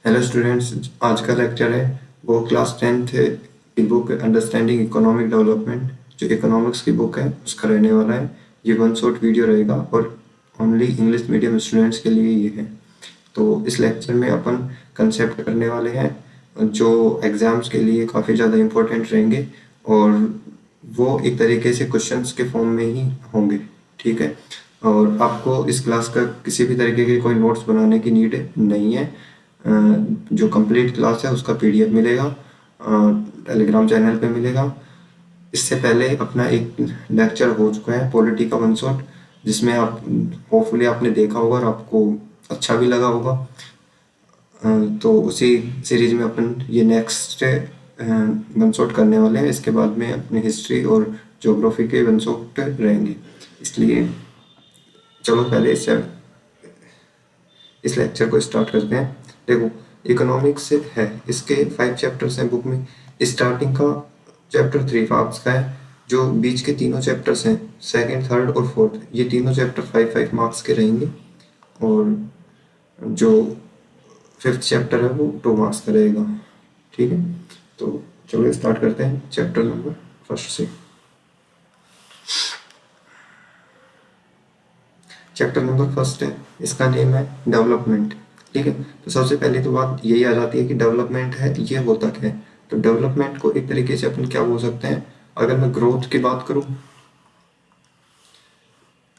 Hello students, आज का lecture है वो क्लास 10th की बुक अंडरस्टैंडिंग इकोनॉमिक डेवलपमेंट, जो इकोनॉमिक्स की बुक है उसका रहने वाला है। ये वन शॉट वीडियो रहेगा और ओनली इंग्लिश मीडियम स्टूडेंट्स के लिए ये है। तो इस लेक्चर में अपन कंसेप्ट करने वाले हैं जो एग्ज़ाम्स के लिए काफ़ी ज़्यादा इम्पोर्टेंट रहेंगे और वो एक तरीके से क्वेश्चंस के फॉर्म में ही होंगे। ठीक है, और आपको इस क्लास का किसी भी तरीके के कोई नोट्स बनाने की नीड नहीं है। जो कंप्लीट क्लास है उसका पीडीएफ मिलेगा, टेलीग्राम चैनल पे मिलेगा। इससे पहले अपना एक लेक्चर हो चुका है पॉलिटी का वन शॉट, जिसमें आप होपफुली आपने देखा होगा और आपको अच्छा भी लगा होगा। तो उसी सीरीज में अपन ये नेक्स्ट वन शॉट करने वाले हैं। इसके बाद में अपनी हिस्ट्री और ज्योग्राफी के वन शॉट रहेंगे। इसलिए चलो पहले इस लेक्चर को स्टार्ट करते हैं। देखो, इकोनॉमिक्स है, इसके 5 चैप्टर्स हैं बुक में। स्टार्टिंग का चैप्टर 3 मार्क्स का है। जो बीच के तीनों चैप्टर्स हैं, सेकंड, थर्ड और फोर्थ, ये तीनों चैप्टर 5-5 मार्क्स के रहेंगे। और जो 5th चैप्टर है वो 2 मार्क्स का रहेगा। ठीक है, तो चलो स्टार्ट करते हैं चैप्टर नंबर फर्स्ट से। चैप्टर नंबर फर्स्ट है, इसका नेम है डेवलपमेंट। ठीक है, तो सबसे पहले तो बात यही आ जाती है कि डेवलपमेंट है ये होता क्या है। तो डेवलपमेंट को एक तरीके से अपन क्या बोल सकते हैं, अगर मैं ग्रोथ की बात करूं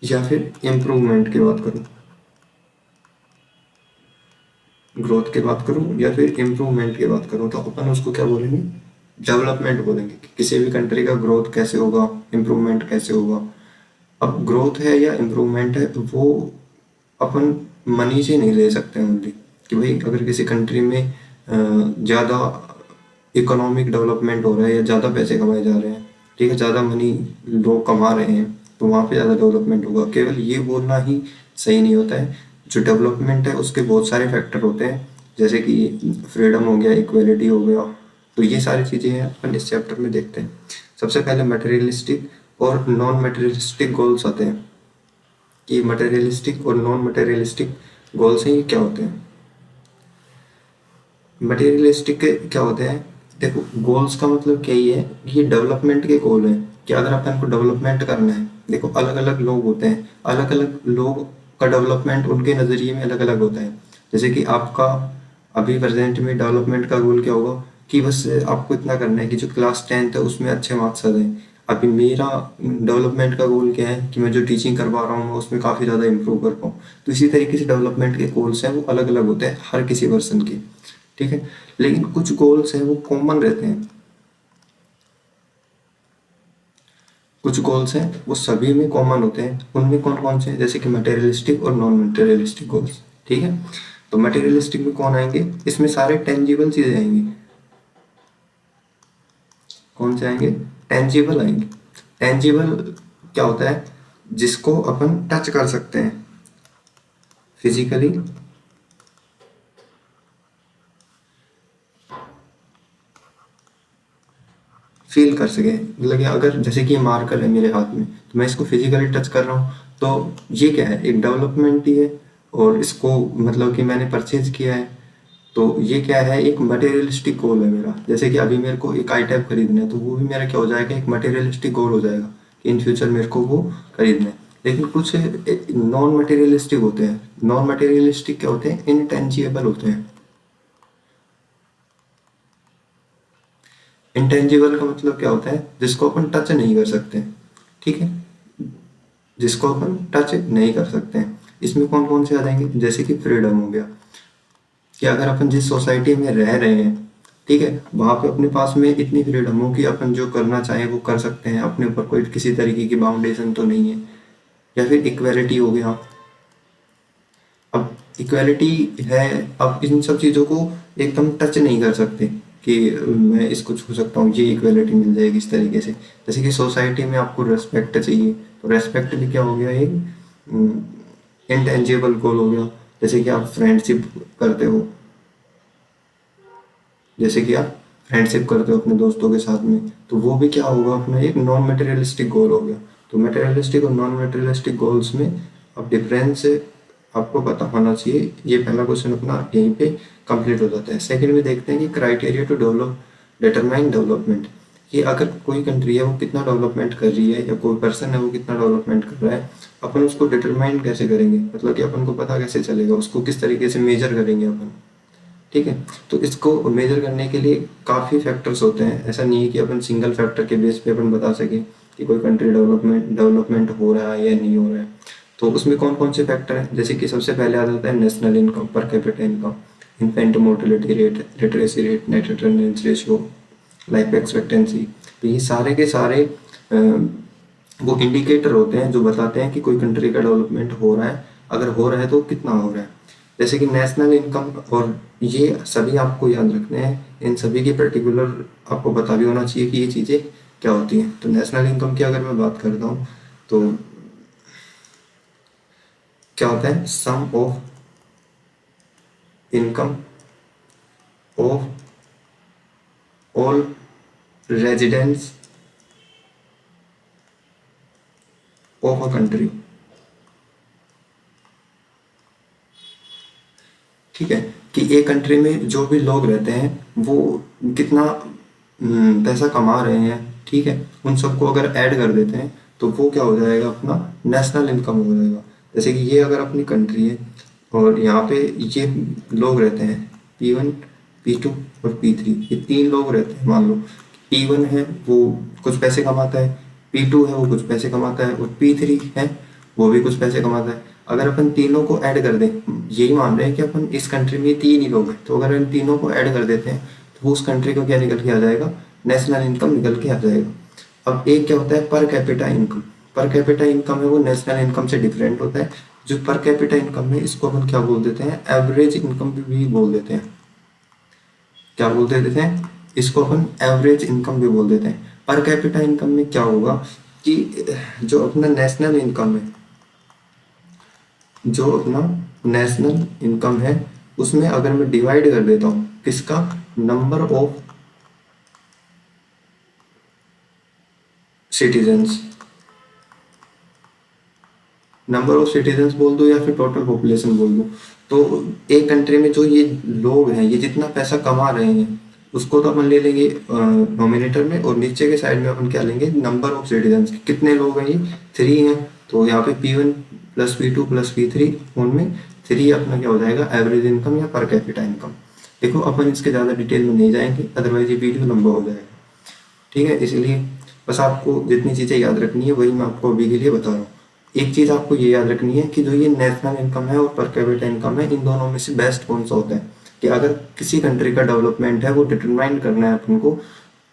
या फिर इम्प्रूवमेंट की बात करूं, ग्रोथ की बात करूं या फिर इम्प्रूवमेंट की बात करूं, तो अपन उसको क्या बोलेंगे, डेवलपमेंट बोलेंगे। कि किसी भी कंट्री का ग्रोथ कैसे होगा, इम्प्रूवमेंट कैसे होगा। अब ग्रोथ है या इम्प्रूवमेंट है वो अपन मनी से नहीं ले सकते ओनली, कि भाई अगर किसी कंट्री में ज़्यादा इकोनॉमिक डेवलपमेंट हो रहा है या ज़्यादा पैसे कमाए जा रहे हैं, ठीक है, ज़्यादा मनी लोग कमा रहे हैं, तो वहाँ पे ज़्यादा डेवलपमेंट होगा। केवल ये बोलना ही सही नहीं होता है। जो डेवलपमेंट है उसके बहुत सारे फैक्टर होते हैं, जैसे कि फ्रीडम हो गया, इक्वलिटी हो गया। तो ये सारी चीज़ें हैं अपन इस चैप्टर में देखते हैं। सबसे पहले मटेरियलिस्टिक और नॉन मटेरियलिस्टिक गोल्स आते हैं कि मटेरियलिस्टिक और नॉन मटेरियलिस्टिक गोल्स हैं, ये क्या होते हैं। मटेरियलिस्टिक के क्या होते हैं, देखो गोल्स का मतलब क्या ही है, ये डेवलपमेंट के गोल हैं कि अगर अपन को डेवलपमेंट करना है। देखो, अलग अलग लोग होते हैं, अलग अलग लोग का डेवलपमेंट उनके नज़रिए में अलग अलग होता है। जैसे कि आपका अभी प्रेजेंट में डेवलपमेंट का गोल क्या होगा कि बस आपको इतना करना है कि जो क्लास 10th है उसमें अच्छे मार्क्स आ जाए। अभी मेरा डेवलपमेंट का गोल क्या है कि मैं जो टीचिंग करवा रहा हूँ मैं उसमें काफ़ी ज़्यादा इंप्रूव कर पाऊँ। तो इसी तरीके से डेवलपमेंट के गोल्स हैं वो अलग अलग होते हैं हर किसी पर्सन के। ठीक है, लेकिन कुछ गोल्स हैं वो कॉमन रहते हैं, कुछ गोल्स हैं वो सभी में कॉमन होते हैं। उनमें कौन कौन से हैं, जैसे कि मटेरियलिस्टिक और नॉन मटेरियलिस्टिक गोल्स। ठीक है, तो मटेरियलिस्टिक में कौन आएंगे, इसमें सारे टेंजिबल चीज़ें आएंगी। कौन से आएंगे, टेंजिबल आएंगे। टेंजिबल क्या होता है, जिसको अपन टच कर सकते हैं फिजिकली, फील कर सके। मतलब कि अगर जैसे कि ये मार्कर है मेरे हाथ में, तो मैं इसको फिजिकली टच कर रहा हूँ, तो ये क्या है, एक डेवलपमेंट ही है। और इसको मतलब कि मैंने परचेज किया है, तो ये क्या है, एक मटेरियलिस्टिक गोल है मेरा। जैसे कि अभी मेरे को एक आई टैब खरीदना है, तो वो भी मेरा क्या हो जाएगा, एक मटेरियलिस्टिक गोल हो जाएगा कि इन फ्यूचर मेरे को वो खरीदना है। लेकिन कुछ नॉन मटेरियलिस्टिक होते हैं। नॉन मटेरियलिस्टिक क्या होते हैं, इनटेंजिबल होते हैं। इंटेंजिबल का मतलब क्या होता है, जिसको अपन टच नहीं कर सकते। ठीक है, जिसको अपन टच नहीं कर सकते हैं। इसमें कौन कौन से आ जाएंगे, जैसे कि फ्रीडम हो गया, कि अगर अपन जिस सोसाइटी में रह रहे हैं, ठीक है, वहाँ पे अपने पास में इतनी फ्रीडम हो कि अपन जो करना चाहें वो कर सकते हैं, अपने ऊपर कोई किसी तरीके की बाउंडेशन तो नहीं है। या फिर इक्वेलिटी हो गया। अब इक्वेलिटी है, अब इन सब चीज़ों को एकदम टच नहीं कर सकते कि मैं इसको छू सकता हूँ, ये इक्वेलिटी मिल जाएगी इस तरीके से। जैसे कि सोसाइटी में आपको रेस्पेक्ट चाहिए, तो रेस्पेक्ट भी क्या हो गया, एक इंटेंजिबल गोल हो गया। जैसे कि आप फ्रेंडशिप करते हो, जैसे कि आप फ्रेंडशिप करते हो अपने दोस्तों के साथ में, तो वो भी क्या होगा, अपना एक नॉन मटेरियलिस्टिक गोल हो गया। तो मटेरियलिस्टिक और नॉन मटेरियलिस्टिक गोल्स में अब डिफरेंस आपको पता होना चाहिए। ये पहला क्वेश्चन अपना यहीं पे कंप्लीट हो जाता है। सेकंड में देखते हैं कि criteria to develop determine development, कि अगर कोई कंट्री है वो कितना डेवलपमेंट कर रही है या कोई पर्सन है वो कितना डेवलपमेंट कर रहा है, अपन उसको डिटरमाइन कैसे करेंगे, मतलब कि अपन को पता कैसे चलेगा, उसको किस तरीके से मेजर करेंगे अपन। ठीक है, तो इसको मेजर करने के लिए काफ़ी फैक्टर्स होते हैं। ऐसा नहीं है कि अपन सिंगल फैक्टर के बेस पे अपन बता सकें कि कोई कंट्री डेवलपमेंट हो रहा है या नहीं हो रहा है। तो उसमें कौन कौन से फैक्टर हैं, जैसे कि सबसे पहले आ जाता है नेशनल इनकम, पर capita income, infant mortality rate, literacy rate, net attendance ratio, life expectancy. तो ये सारे के सारे वो इंडिकेटर होते हैं जो बताते हैं कि कोई कंट्री का डेवलपमेंट हो रहा है, अगर हो रहा है तो कितना हो रहा है। जैसे कि नेशनल इनकम, और ये सभी आपको याद रखने हैं, इन सभी के पर्टिकुलर आपको पता भी होना चाहिए कि ये चीज़ें क्या होती हैं। तो नेशनल इनकम की अगर मैं बात करता हूँ तो क्या होता है, sum of income of all residents of a country. ठीक है, कि एक कंट्री में जो भी लोग रहते हैं वो कितना पैसा कमा रहे हैं, ठीक है, उन सबको अगर ऐड कर देते हैं तो वो क्या हो जाएगा, अपना नेशनल इनकम हो जाएगा। जैसे कि ये अगर अपनी कंट्री है और यहाँ पे ये लोग रहते हैं P1, P2 और P3, ये तीन लोग रहते हैं। मान लो P1 है वो कुछ पैसे कमाता है, P2 है वो कुछ पैसे कमाता है और P3 है वो भी कुछ पैसे कमाता है। अगर अपन तीनों को ऐड कर दें, यही मान रहे हैं कि अपन इस कंट्री में तीन ही लोग हैं, तो अगर इन तीनों को ऐड कर देते हैं तो उस कंट्री को क्या निकल के आ जाएगा, नेशनल इनकम निकल के आ जाएगा। अब एक क्या होता है, पर कैपिटा इनकम। पर कैपिटा इनकम है वो नेशनल इनकम से डिफरेंट होता है। जो पर कैपिटा इनकम है इसको अपन क्या बोल देते हैं, एवरेज इनकम भी बोल देते हैं। क्या बोल देते हैं इसको, अपन एवरेज इनकम भी बोल देते हैं। पर कैपिटा इनकम में क्या होगा कि जो अपना नेशनल इनकम है, जो अपना नेशनल इनकम है उसमें अगर मैं डिवाइड कर देता हूँ किसका, number of citizens, number of citizens बोल दो या फिर टोटल पॉपुलेशन बोल दो, तो एक कंट्री में जो ये लोग हैं ये जितना पैसा कमा रहे हैं उसको तो अपन ले लेंगे नोमिनेटर में, और नीचे के साइड में अपन क्या लेंगे, नंबर ऑफ सिटीजन्स, कितने लोग हैं ये, 3 हैं। तो यहाँ पे P1 plus P2 plus P3 उनमें 3 अपना क्या हो जाएगा, एवरेज इनकम या पर कैपिटा इनकम। देखो अपन इसके ज़्यादा डिटेल में नहीं जाएंगे, अदरवाइज ये वीडियो लंबा हो जाएगा। ठीक है, इसलिए बस आपको जितनी चीज़ें याद रखनी है वही मैं आपको अभी के लिए बता रहा हूँ। एक चीज़ आपको ये याद रखनी है कि जो ये नेशनल इनकम है और पर कैपिटा इनकम है, इन दोनों में से बेस्ट कौन सा होता है, कि अगर किसी कंट्री का डेवलपमेंट है वो डिटरमाइन करना है अपन को,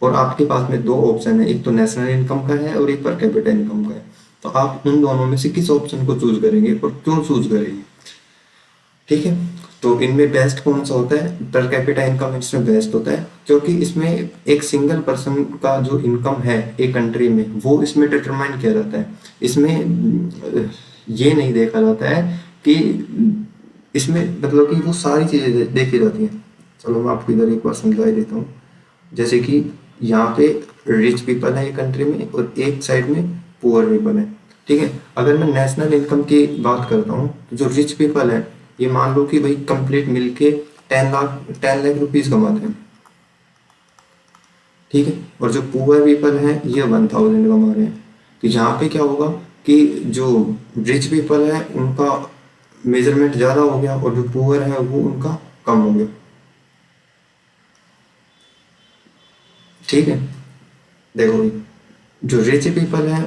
और आपके पास में दो ऑप्शन है, एक तो नेशनल इनकम का है और एक पर कैपिटा इनकम का है, तो आप उन दोनों में से किस ऑप्शन को चूज करेंगे और क्यों चूज करेंगे। ठीक है, तो इनमें बेस्ट कौन सा होता है, पर कैपिटा इनकम इसमें बेस्ट होता है, क्योंकि इसमें एक सिंगल पर्सन का जो इनकम है एक कंट्री में वो इसमें डिटरमाइन किया जाता है। इसमें ये नहीं देखा जाता है कि इसमें मतलब कि वो सारी चीज़ें देखी जाती हैं। चलो मैं आपको इधर एक बार समझा ही देता हूँ। जैसे कि यहाँ पे रिच पीपल है एक कंट्री में और एक साइड में पुअर पीपल है। ठीक है, अगर मैं नेशनल इनकम की बात करता हूँ तो जो रिच पीपल है ये मान लो कि भाई कंप्लीट मिलके 10 लाख रुपीज कमाते हैं। ठीक है, और जो पुअर पीपल हैं ये 1000 कमा रहे हैं। तो यहाँ पे क्या होगा कि जो रिच पीपल है उनका मेजरमेंट ज़्यादा हो गया और जो पुअर है वो उनका कम हो गया। ठीक है, देखो भाई, जो रिच पीपल है,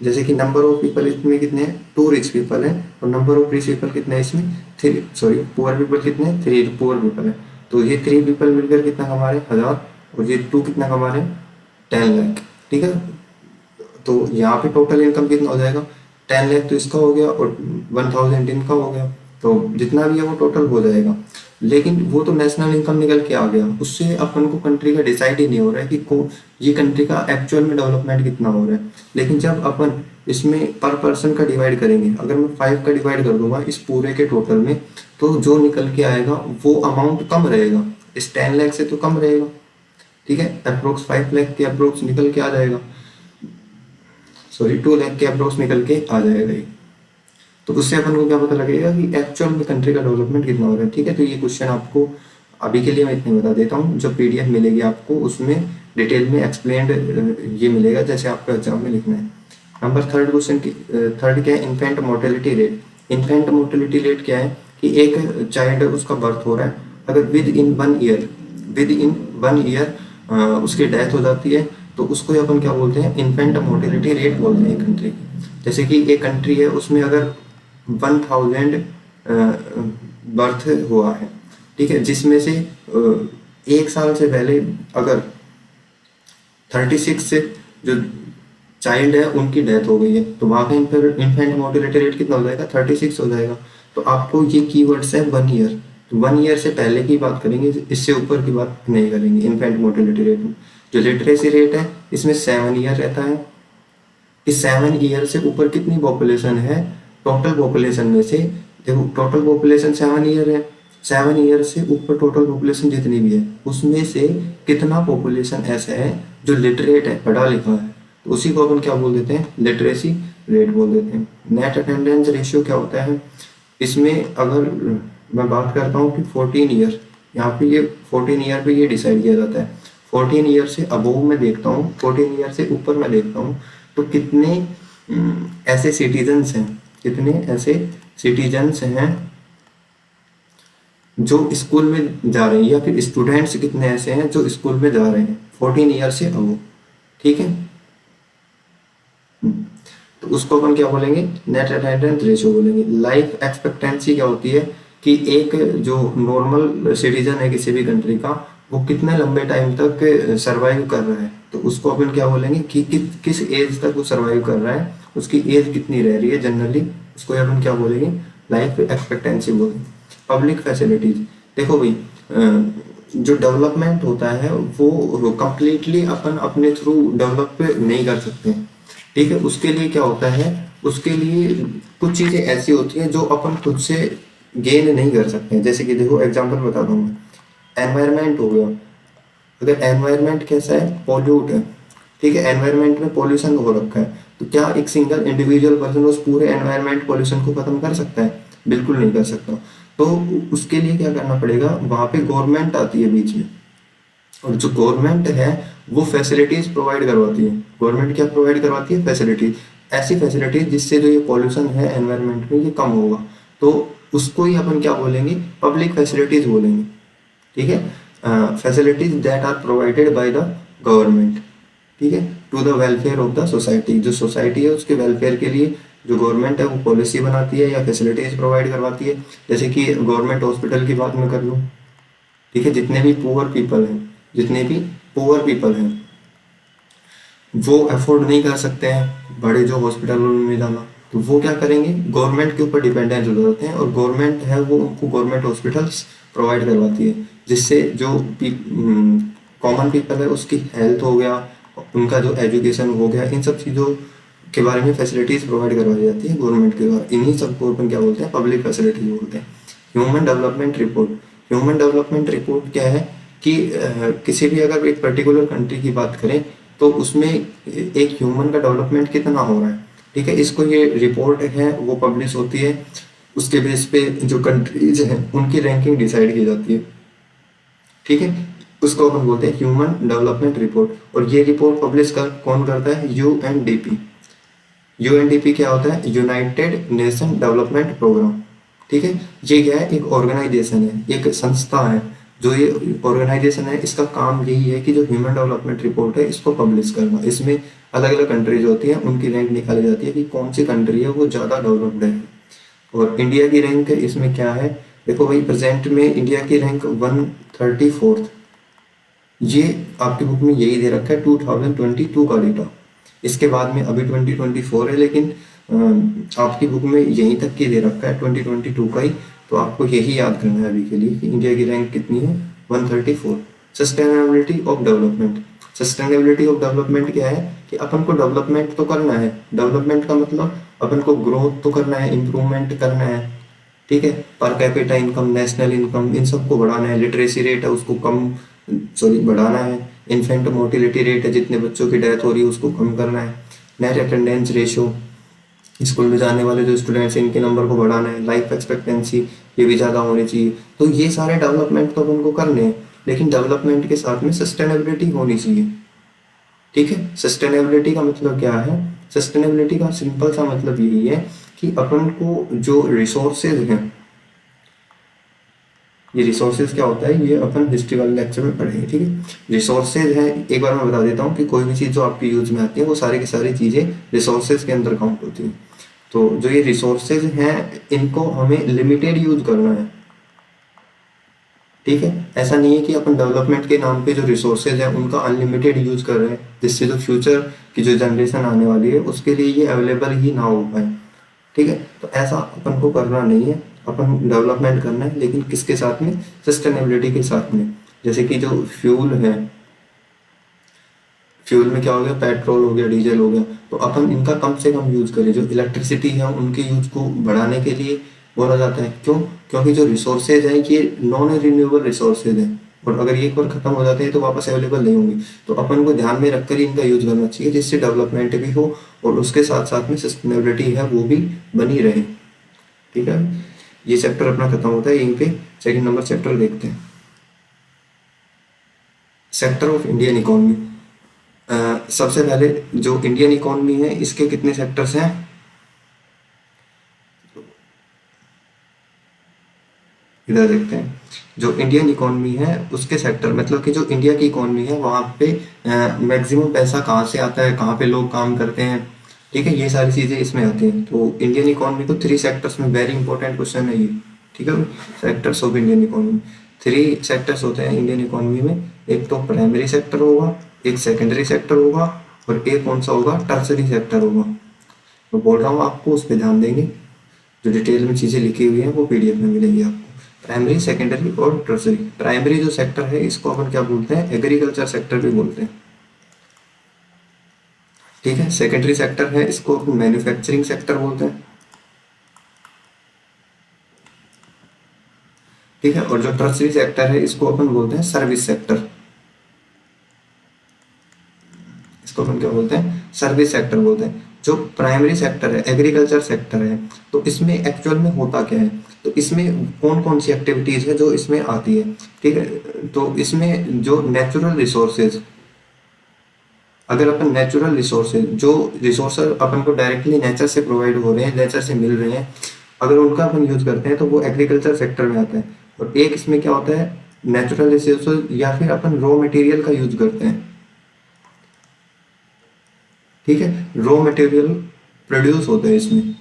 जैसे कि नंबर ऑफ पीपल इसमें कितने हैं, 2 रिच पीपल है, और नंबर ऑफ रिच पीपल कितने हैं इसमें, 3, सॉरी पुअर पीपल कितने हैं, 3 पुअर पीपल है। तो ये 3 पीपल मिलकर कितना कमा रहे हैं, 1000, और ये 2 कितना कमा रहे हैं, 10 लाख। ठीक है, तो यहाँ पे टोटल इनकम कितना हो जाएगा, 10 लाख तो इसका हो गया और 1000 इनका हो गया, तो जितना भी है वो टोटल हो जाएगा। लेकिन वो तो नेशनल इनकम निकल के आ गया, उससे अपन को कंट्री का डिसाइड ही नहीं हो रहा है कि ये कंट्री का एक्चुअल में डेवलपमेंट कितना हो रहा है। लेकिन जब अपन इसमें पर पर्सन का डिवाइड करेंगे, अगर मैं 5 का डिवाइड कर दूंगा इस पूरे के टोटल में, तो जो निकल के आएगा वो अमाउंट कम रहेगा, इस 10 लाख से तो कम रहेगा। ठीक है, अप्रोक्स 5 लाख के अप्रोक्स निकल के आ जाएगा, सॉरी 2 लाख के अप्रोक्स निकल के आ जाएगा ये। तो उससे अपन को क्या पता लगेगा कि एक्चुअल में कंट्री का डेवलपमेंट कितना हो रहा है। ठीक है, तो ये क्वेश्चन आपको अभी के लिए मैं इतने बता देता हूँ। जो पीडीएफ मिलेगी आपको उसमें डिटेल में एक्सप्लेन्ड ये मिलेगा जैसे आपको एग्जाम में लिखना है। नंबर थर्ड क्वेश्चन की थर्ड क्या है, infant mortality rate. Infant mortality rate क्या है कि एक चाइल्ड उसका बर्थ हो रहा है, अगर विद इन वन ईयर उसकी डेथ हो जाती है तो उसको अपन क्या बोलते हैं, इन्फेंट मोर्टेलिटी रेट बोलते हैं कंट्री की। जैसे कि एक कंट्री है उसमें अगर 1000 बर्थ हुआ है, ठीक है, जिसमें से एक साल से पहले अगर 36 से जो चाइल्ड है उनकी डेथ हो गई है तो वहाँ का इन्फेंट मोर्टेलिटी रेट कितना हो जाएगा, 36 हो जाएगा। तो आपको ये कीवर्ड्स है 1 ईयर, तो 1 ईयर से पहले की बात करेंगे, इससे ऊपर की बात नहीं करेंगे इन्फेंट मोर्टेलिटी रेट में। जो लिटरेसी रेट है इसमें 7 ईयर रहता है। इस 7 ईयर से ऊपर कितनी पॉपुलेशन है, टोटल पॉपुलेशन में से देखो, टोटल पॉपुलेशन 7 ईयर है, 7 ईयर से ऊपर टोटल पॉपुलेशन जितनी भी है उसमें से कितना पॉपुलेशन ऐसा है जो लिटरेट है, पढ़ा लिखा है, तो उसी को अपन क्या बोल देते हैं, लिटरेसी रेट बोल देते हैं। नेट अटेंडेंस रेशियो क्या होता है, इसमें अगर मैं बात करता हूँ कि 14 ईयर, यहाँ पे ये 14 ईयर पे ये डिसाइड किया जाता है। 14 ईयर से अबोव मैं देखता हूँ, 14 ईयर से ऊपर मैं देखता हूँ तो कितने ऐसे सिटीजन्स हैं, कितने ऐसे सिटीजन्स हैं जो स्कूल में जा रहे हैं, या फिर स्टूडेंट्स कितने ऐसे हैं जो स्कूल में जा रहे हैं 14 ईयर से अबोव। ठीक है, तो उसको अपन क्या बोलेंगे, नेट अटेंडेंस रेशियो बोलेंगे। लाइफ एक्सपेक्टेंसी क्या होती है कि एक जो नॉर्मल सिटीजन है किसी भी कंट्री का वो कितने लंबे टाइम तक सरवाइव कर रहा है, तो उसको अपन क्या बोलेंगे कि किस एज तक वो सरवाइव कर रहा है, उसकी एज कितनी रह रही है जनरली, उसको अपन क्या बोलेंगे, लाइफ एक्सपेक्टेंसी बोलेंगे। पब्लिक फैसिलिटीज, देखो भाई जो डेवलपमेंट होता है वो कंप्लीटली अपन अपने थ्रू डेवलप नहीं कर सकते हैं। ठीक है, उसके लिए क्या होता है, उसके लिए कुछ चीज़ें ऐसी होती हैं जो अपन खुद से गेन नहीं कर सकते हैं। जैसे कि देखो एग्जांपल बता दूँ मैं, एनवायरनमेंट हो गया, अगर एनवायरनमेंट कैसा है, पॉल्यूट है, ठीक है, एनवायरनमेंट में पॉल्यूशन हो रखा है, तो क्या एक सिंगल इंडिविजुअल पर्सन उस पूरे एनवायरनमेंट पॉल्यूशन को खत्म कर सकता है, बिल्कुल नहीं कर सकता। तो उसके लिए क्या करना पड़ेगा, वहाँ पे गवर्नमेंट आती है बीच में, और जो गवर्नमेंट है वो फैसिलिटीज प्रोवाइड करवाती है। गवर्नमेंट क्या प्रोवाइड करवाती है, फैसिलिटीज, ऐसी फैसिलिटीज जिससे जो ये पॉल्यूशन है एनवायरनमेंट में ये कम होगा, तो उसको ही अपन क्या बोलेंगे, पब्लिक फैसिलिटीज बोलेंगे। ठीक है, facilities that are provided by the government, ठीक है, to the welfare of the society. जो सोसाइटी है उसके वेलफेयर के लिए जो गवर्नमेंट है वो पॉलिसी बनाती है या फैसिलिटीज प्रोवाइड करवाती है। जैसे कि गवर्नमेंट हॉस्पिटल की बात मैं कर लूँ, ठीक है, जितने भी पुअर पीपल हैं वो अफोर्ड नहीं कर सकते हैं बड़े जो हॉस्पिटलों में जाना, तो वो क्या करेंगे, गवर्नमेंट के ऊपर डिपेंडेंट हो जाते हैं, और गवर्नमेंट है वो उनको गवर्नमेंट हॉस्पिटल्स प्रोवाइड करवाती है, जिससे जो कॉमन पीपल है उसकी हेल्थ हो गया, उनका जो एजुकेशन हो गया, इन सब चीज़ों के बारे में फैसिलिटीज़ प्रोवाइड करवाई जाती है गवर्नमेंट के द्वारा। इन्हीं सबको अपन क्या बोलते हैं, पब्लिक फैसिलिटीज बोलते हैं। Human development report, human development report क्या है कि किसी भी अगर एक पर्टिकुलर कंट्री की बात करें तो उसमें एक ह्यूमन का डेवलपमेंट कितना हो रहा है, ठीक है, इसको ये रिपोर्ट है वो पब्लिश होती है, उसके बेस पे जो कंट्रीज हैं उनकी रैंकिंग डिसाइड की जाती है। ठीक है, उसको अपन बोलते हैं ह्यूमन डेवलपमेंट रिपोर्ट, और ये रिपोर्ट पब्लिश कौन करता है, यूएनडीपी। यूएनडीपी क्या होता है, यूनाइटेड नेशन डेवलपमेंट प्रोग्राम। ठीक है, ये क्या है, एक ऑर्गेनाइजेशन है, एक संस्था है, जो ये ऑर्गेनाइजेशन है इसका काम यही है कि जो ह्यूमन डेवलपमेंट रिपोर्ट है इसको पब्लिश करना। इसमें अलग अलग कंट्रीज होती हैं, उनकी रैंक निकाली जाती है कि कौन सी कंट्री है वो ज़्यादा डेवलप्ड है। और इंडिया की रैंक इसमें क्या है, देखो भाई प्रेजेंट में इंडिया की रैंक 134th, ये आपकी बुक में यही दे रखा है 2022 का डेटा। इसके बाद में अभी 2024 है, लेकिन आपकी बुक में यहीं तक की दे रखा है 2022 का ही, तो आपको यही याद करना है अभी के लिए कि इंडिया की रैंक कितनी है, 134। Sustainability of development, sustainability of development क्या है कि अपन को डेवलपमेंट तो करना है, डेवलपमेंट का मतलब अपन को ग्रोथ तो करना है, इम्प्रूवमेंट करना है, ठीक है, per capita income, national income, इन सबको बढ़ाना है। लिटरेसी रेट है उसको बढ़ाना है। इन्फेंट मोर्टिलिटी रेट है, जितने बच्चों की डेथ हो रही है उसको कम करना है। नेट अटेंडेंस रेशियो, स्कूल में जाने वाले जो स्टूडेंट्स हैं इनके नंबर को बढ़ाना है, लाइफ एक्सपेक्टेंसी ये भी ज़्यादा होनी चाहिए। तो ये सारे डेवलपमेंट तो अपन को करने हैं, लेकिन डेवलपमेंट के साथ में सस्टेनेबिलिटी होनी चाहिए। ठीक है, सस्टेनेबिलिटी का मतलब क्या है? सस्टेनेबिलिटी का सिंपल सा मतलब यही है कि अपन को जो रिसोर्सेज हैं, ये रिसोर्सेज क्या होता है ये अपन हिस्ट्री वाले लेक्चर में पढ़ेंगे। ठीक है, रिसोर्सेज है, एक बार मैं बता देता हूँ कि कोई भी चीज़ जो आपकी यूज में आती है वो सारी की सारी चीज़ें रिसोर्सेज के अंदर काउंट होती हैं। तो जो ये रिसोर्सेज हैं इनको हमें लिमिटेड यूज करना है। ठीक है, ऐसा नहीं है कि अपन डेवलपमेंट के नाम पे जो रिसोर्सेज हैं उनका अनलिमिटेड यूज कर रहे हैं, जिससे जो फ्यूचर की जो जनरेशन आने वाली है उसके लिए ये अवेलेबल ही ना हो पाए। ठीक है, तो ऐसा अपन को करना नहीं है, अपन डेवलपमेंट करना है, लेकिन किसके साथ में? सस्टेनेबिलिटी के साथ में। जैसे कि जो फ्यूल है, फ्यूल में क्या हो गया? पेट्रोल हो गया, डीजल हो गया, तो अपन इनका कम से कम यूज करें। जो इलेक्ट्रिसिटी है उनके यूज को बढ़ाने के लिए बोला जाता है। क्यों? क्योंकि जो रिसोर्सेज हैं ये नॉन रिन्यूएबल रिसोर्सेज हैं, और अगर ये एक बार खत्म हो जाते हैं तो वापस अवेलेबल नहीं होंगे। तो अपन को ध्यान में रखकर ही इनका यूज करना चाहिए, जिससे डेवलपमेंट भी हो और उसके साथ साथ में सस्टेनेबिलिटी है वो भी बनी रहे। ठीक है, ये चैप्टर अपना खत्म होता है यहीं पे। सेकंड नंबर चैप्टर देखते हैं, सेक्टर ऑफ इंडियन इकोनॉमी। सबसे पहले जो इंडियन इकोनॉमी है इसके कितने सेक्टर्स हैं? इधर देखते हैं, जो इंडियन इकोनॉमी है उसके सेक्टर, मतलब कि जो इंडिया की इकोनॉमी है वहाँ पे मैक्सिमम पैसा कहाँ से आता है, कहाँ पे लोग काम करते हैं। ठीक है, ये सारी चीज़ें इसमें आती हैं। तो इंडियन इकोनॉमी को 3 सेक्टर्स में, वेरी इंपॉर्टेंट क्वेश्चन है ये। ठीक है, sectors of Indian economy, 3 sectors होते हैं इंडियन इकोनॉमी में। एक तो प्राइमरी सेक्टर होगा, एक सेकेंडरी सेक्टर होगा, और एक कौन सा होगा? टर्सरी सेक्टर होगा। तो बोल रहा हूँ आपको उस पर ध्यान देंगे, जो डिटेल में चीज़ें लिखी हुई हैं वो पीडीएफ में मिलेंगी आपको। प्राइमरी, सेकेंडरी और टर्सरी। प्राइमरी जो सेक्टर है इसको अपन क्या बोलते हैं? एग्रीकल्चर सेक्टर भी बोलते हैं। ठीक है, सेकेंडरी सेक्टर है इसको अपन मैन्युफैक्चरिंग सेक्टर बोलते हैं। ठीक है, और जो टर्सरी सेक्टर है इसको अपन बोलते हैं सर्विस सेक्टर। इसको अपन क्या बोलते हैं? सर्विस सेक्टर बोलते हैं। जो प्राइमरी सेक्टर है, एग्रीकल्चर सेक्टर है, तो इसमें एक्चुअल में होता क्या है? तो इसमें कौन कौन सी एक्टिविटीज है जो इसमें आती है? ठीक है, तो इसमें जो नेचुरल रिसोर्सेज, अगर अपन नेचुरल रिसोर्सेज, जो रिसोर्सेज अपन को डायरेक्टली नेचर से प्रोवाइड हो रहे हैं, नेचर से मिल रहे हैं, अगर उनका अपन यूज करते हैं तो वो एग्रीकल्चर सेक्टर में आता है। और एक इसमें क्या होता है? नेचुरल रिसोर्सेज या फिर अपन रॉ मटेरियल का यूज करते हैं। ठीक है, रॉ मटेरियल प्रोड्यूस होता है इसमें।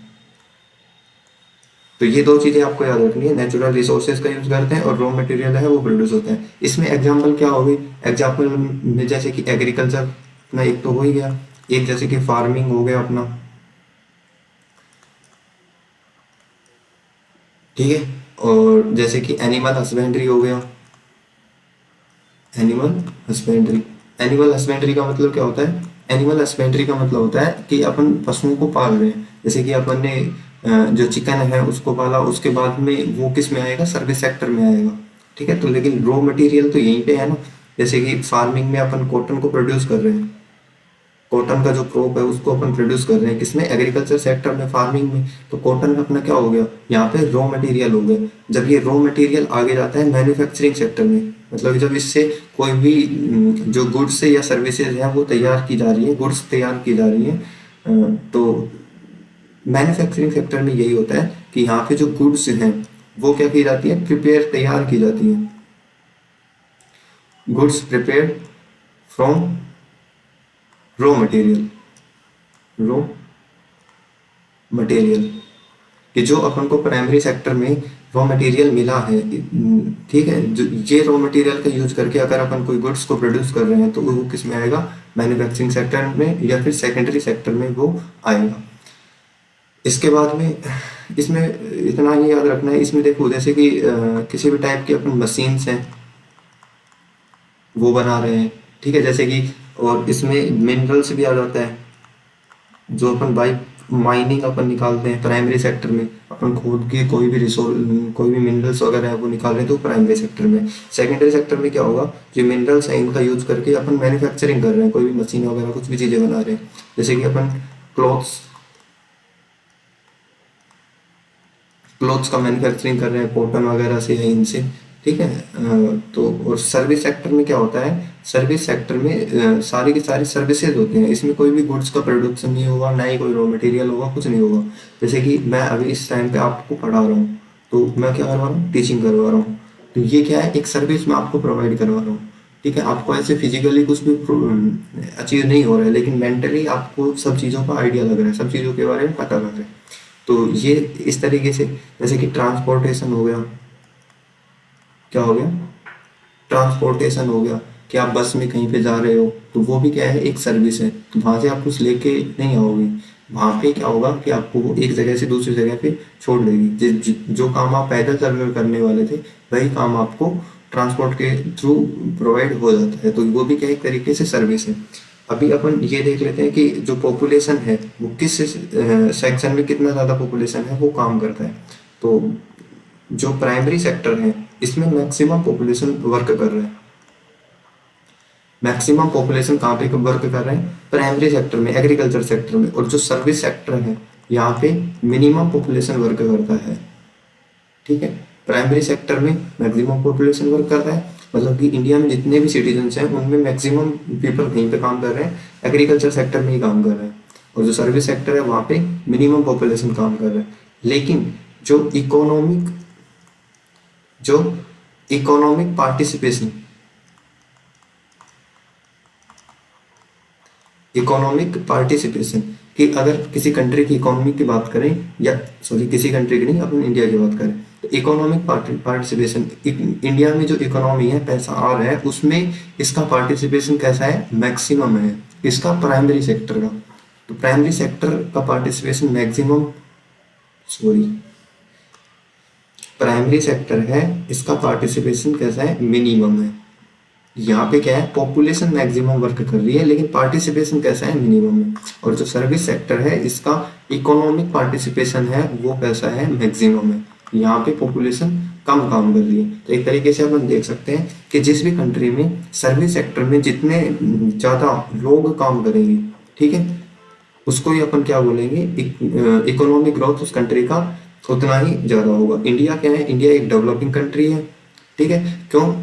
तो ये 2 चीजें आपको याद रखनी है, नेचुरल रिसोर्सेज का यूज करते हैं और रॉ मटेरियल है वो प्रोड्यूस होता है। इसमें एग्जांपल क्या होगी? एग्जांपल में जैसे कि एग्रीकल्चर अपना एक तो हो ही गया, एक जैसे कि फार्मिंग हो गया अपना। ठीक है, और जैसे कि एनिमल हस्बेंड्री हो गया, एनिमल हस्बेंड्री। एनिमल हस्बेंड्री का मतलब क्या होता है? एनिमल हस्बेंड्री का मतलब होता है कि अपन पशुओं को पाल रहे हैं। जैसे कि अपन ने जो चिकन है उसको पाला, उसके बाद में वो किस में आएगा? सर्विस सेक्टर में आएगा। ठीक है, तो लेकिन रॉ मटेरियल तो यहीं पे है ना। जैसे कि फार्मिंग में अपन कॉटन को प्रोड्यूस कर रहे हैं, कॉटन का जो क्रॉप है उसको अपन प्रोड्यूस कर रहे हैं किसमें? एग्रीकल्चर सेक्टर में, फार्मिंग में। तो कॉटन अपना क्या हो गया? यहाँ पे रॉ मटेरियल हो गया। जब ये रॉ मटेरियल आगे जाता है मैन्युफैक्चरिंग सेक्टर में, मतलब जब इससे कोई भी जो गुड्स या सर्विसेज है वो तैयार की जा रही है, गुड्स तैयार की जा रही है, तो मैन्युफैक्चरिंग सेक्टर में यही होता है कि यहाँ पे जो गुड्स हैं वो क्या की जाती है? प्रिपेयर, तैयार की जाती है। Goods prepared from raw material, raw material, कि जो अपन को प्राइमरी सेक्टर में रॉ मटेरियल मिला है। ठीक है, जो ये रॉ मटेरियल का यूज करके अगर अपन कोई गुड्स को प्रोड्यूस कर रहे हैं तो वो किस में आएगा? मैन्युफैक्चरिंग सेक्टर में या फिर सेकेंडरी सेक्टर में वो आएगा। इसके बाद में इसमें इतना ही याद रखना है, इसमें देखो जैसे कि किसी भी टाइप की अपन मशीन्स हैं वो बना रहे हैं। ठीक है, जैसे कि, और इसमें मिनरल्स भी आ जाता है, जो अपन बाई माइनिंग अपन निकालते हैं प्राइमरी सेक्टर में। अपन खोद के कोई भी रिसोर्स, कोई भी मिनरल्स वगैरह है वो निकाल रहे हैं तो प्राइमरी सेक्टर में। सेकेंडरी सेक्टर में क्या होगा? जो मिनरल्स हैं इनका यूज करके अपन मैन्युफैक्चरिंग कर रहे हैं, कोई भी मशीन वगैरह कुछ भी चीज़ें बना रहे हैं। जैसे कि अपन क्लॉथ्स क्लोथ्स का मैन्युफैक्चरिंग कर रहे हैं कॉटन वगैरह से या इनसे, ठीक है। तो और सर्विस सेक्टर में क्या होता है, सर्विस सेक्टर में सारी की सारी सर्विसेज होती हैं, इसमें कोई भी गुड्स का प्रोडक्शन नहीं होगा, ना ही कोई रॉ मटेरियल होगा, कुछ नहीं होगा। जैसे कि मैं अभी इस टाइम पे आपको पढ़ा रहा हूँ, तो मैं क्या करवा रहा हूँ, टीचिंग करवा रहा हूँ, तो ये क्या है, एक सर्विस मैं आपको प्रोवाइड करवा रहा हूँ, ठीक है। आपको ऐसे फिजिकली कुछ भी अचीव नहीं हो रहा है, लेकिन मेंटली आपको सब चीज़ों का आइडिया लग रहा है, सब चीज़ों के बारे में पता लग रहा है। तो ये इस तरीके से, जैसे कि ट्रांसपोर्टेशन हो गया, क्या हो गया, ट्रांसपोर्टेशन हो गया कि आप बस में कहीं पे जा रहे हो, तो वो भी क्या है, एक सर्विस है। तो वहाँ से आप कुछ लेके नहीं आओगे, वहाँ पे क्या होगा कि आपको वो एक जगह से दूसरी जगह पे छोड़ देगी। जो काम आप पैदल चलकर करने वाले थे, वही काम आपको ट्रांसपोर्ट के थ्रू प्रोवाइड हो जाता है। तो वो भी क्या एक तरीके से सर्विस है। अभी अपन ये देख लेते हैं कि जो पॉपुलेशन है वो किस सेक्शन में कितना ज़्यादा पॉपुलेशन है वो काम करता है। तो जो प्राइमरी सेक्टर है इसमें मैक्सिमम पॉपुलेशन वर्क कर रहा है। मैक्सिमम पॉपुलेशन कहाँ पे वर्क कर रहे हैं, प्राइमरी सेक्टर में, एग्रीकल्चर सेक्टर में। और जो सर्विस सेक्टर है यहाँ पे मिनिमम पॉपुलेशन वर्क करता है, ठीक है। प्राइमरी सेक्टर में मैक्सिमम पॉपुलेशन वर्क कर रहा है, मतलब कि इंडिया में जितने भी सिटीजन्स हैं उनमें मैक्सिमम पीपल कहीं पे काम कर रहे हैं, एग्रीकल्चर सेक्टर में ही काम कर रहे हैं। और जो सर्विस सेक्टर है वहाँ पे मिनिमम पॉपुलेशन काम कर रहा है। लेकिन जो इकोनॉमिक पार्टिसिपेशन, इकोनॉमिक पार्टिसिपेशन कि अगर किसी कंट्री की इकोनॉमी की बात करें, या सॉरी किसी कंट्री की नहीं, अपन इंडिया की बात करें, तो इकोनॉमिक पार्टिसिपेशन, इंडिया में जो इकोनॉमी है, पैसा आ रहा है, उसमें इसका पार्टिसिपेशन कैसा है, मैक्सिमम है इसका प्राइमरी सेक्टर का। तो प्राइमरी सेक्टर का participation maximum, sorry primary sector है, इसका पार्टिसिपेशन कैसा है, मिनिमम है। यहाँ पे क्या है, पॉपुलेशन मैक्सिमम वर्क कर रही है, लेकिन पार्टिसिपेशन कैसा है, मिनिमम है। और जो सर्विस सेक्टर है इसका इकोनॉमिक पार्टिसिपेशन है वो कैसा है, मैक्सिमम है। यहाँ पे पॉपुलेशन कम काम कर रही है। तो एक तरीके से अपन देख सकते हैं कि जिस भी कंट्री में सर्विस सेक्टर में जितने ज़्यादा लोग काम करेंगे, ठीक है, उसको ही अपन क्या बोलेंगे, इकोनॉमिक ग्रोथ उस कंट्री का उतना ही ज़्यादा होगा। इंडिया क्या है, इंडिया एक डेवलपिंग कंट्री है, ठीक है। क्यों,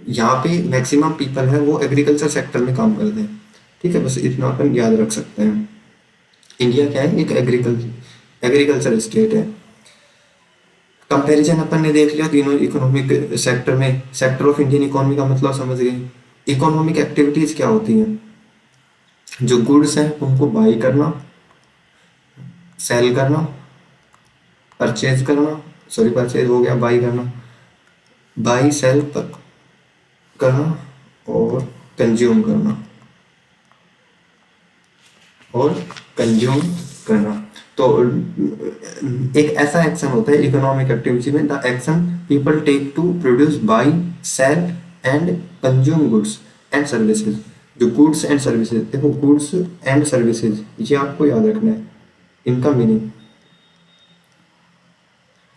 यहाँ पे मैक्सिमम पीपल है वो एग्रीकल्चर सेक्टर में काम करते हैं, ठीक है। बस इतना अपन याद रख सकते हैं। इंडिया क्या है, एक एग्रीकल्चर स्टेट है। कंपैरिजन अपन ने देख लिया तीनों इकोनॉमिक सेक्टर में। सेक्टर ऑफ इंडियन इकोनॉमी का मतलब समझ गए। इकोनॉमिक एक्टिविटीज क्या होती हैं, जो गुड्स हैं उनको बाई करना, सेल करना, परचेज करना, सॉरी परचेज हो गया, बाई करना, बाई सेल करना और कंज्यूम करना, तो एक ऐसा एक्शन होता है इकोनॉमिक एक्टिविटी में, the action people take to produce, buy, sell and consume goods and services. जो गुड्स एंड सर्विसेज, देखो गुड्स एंड सर्विसेज ये आपको याद रखना है, इनका मीनिंग,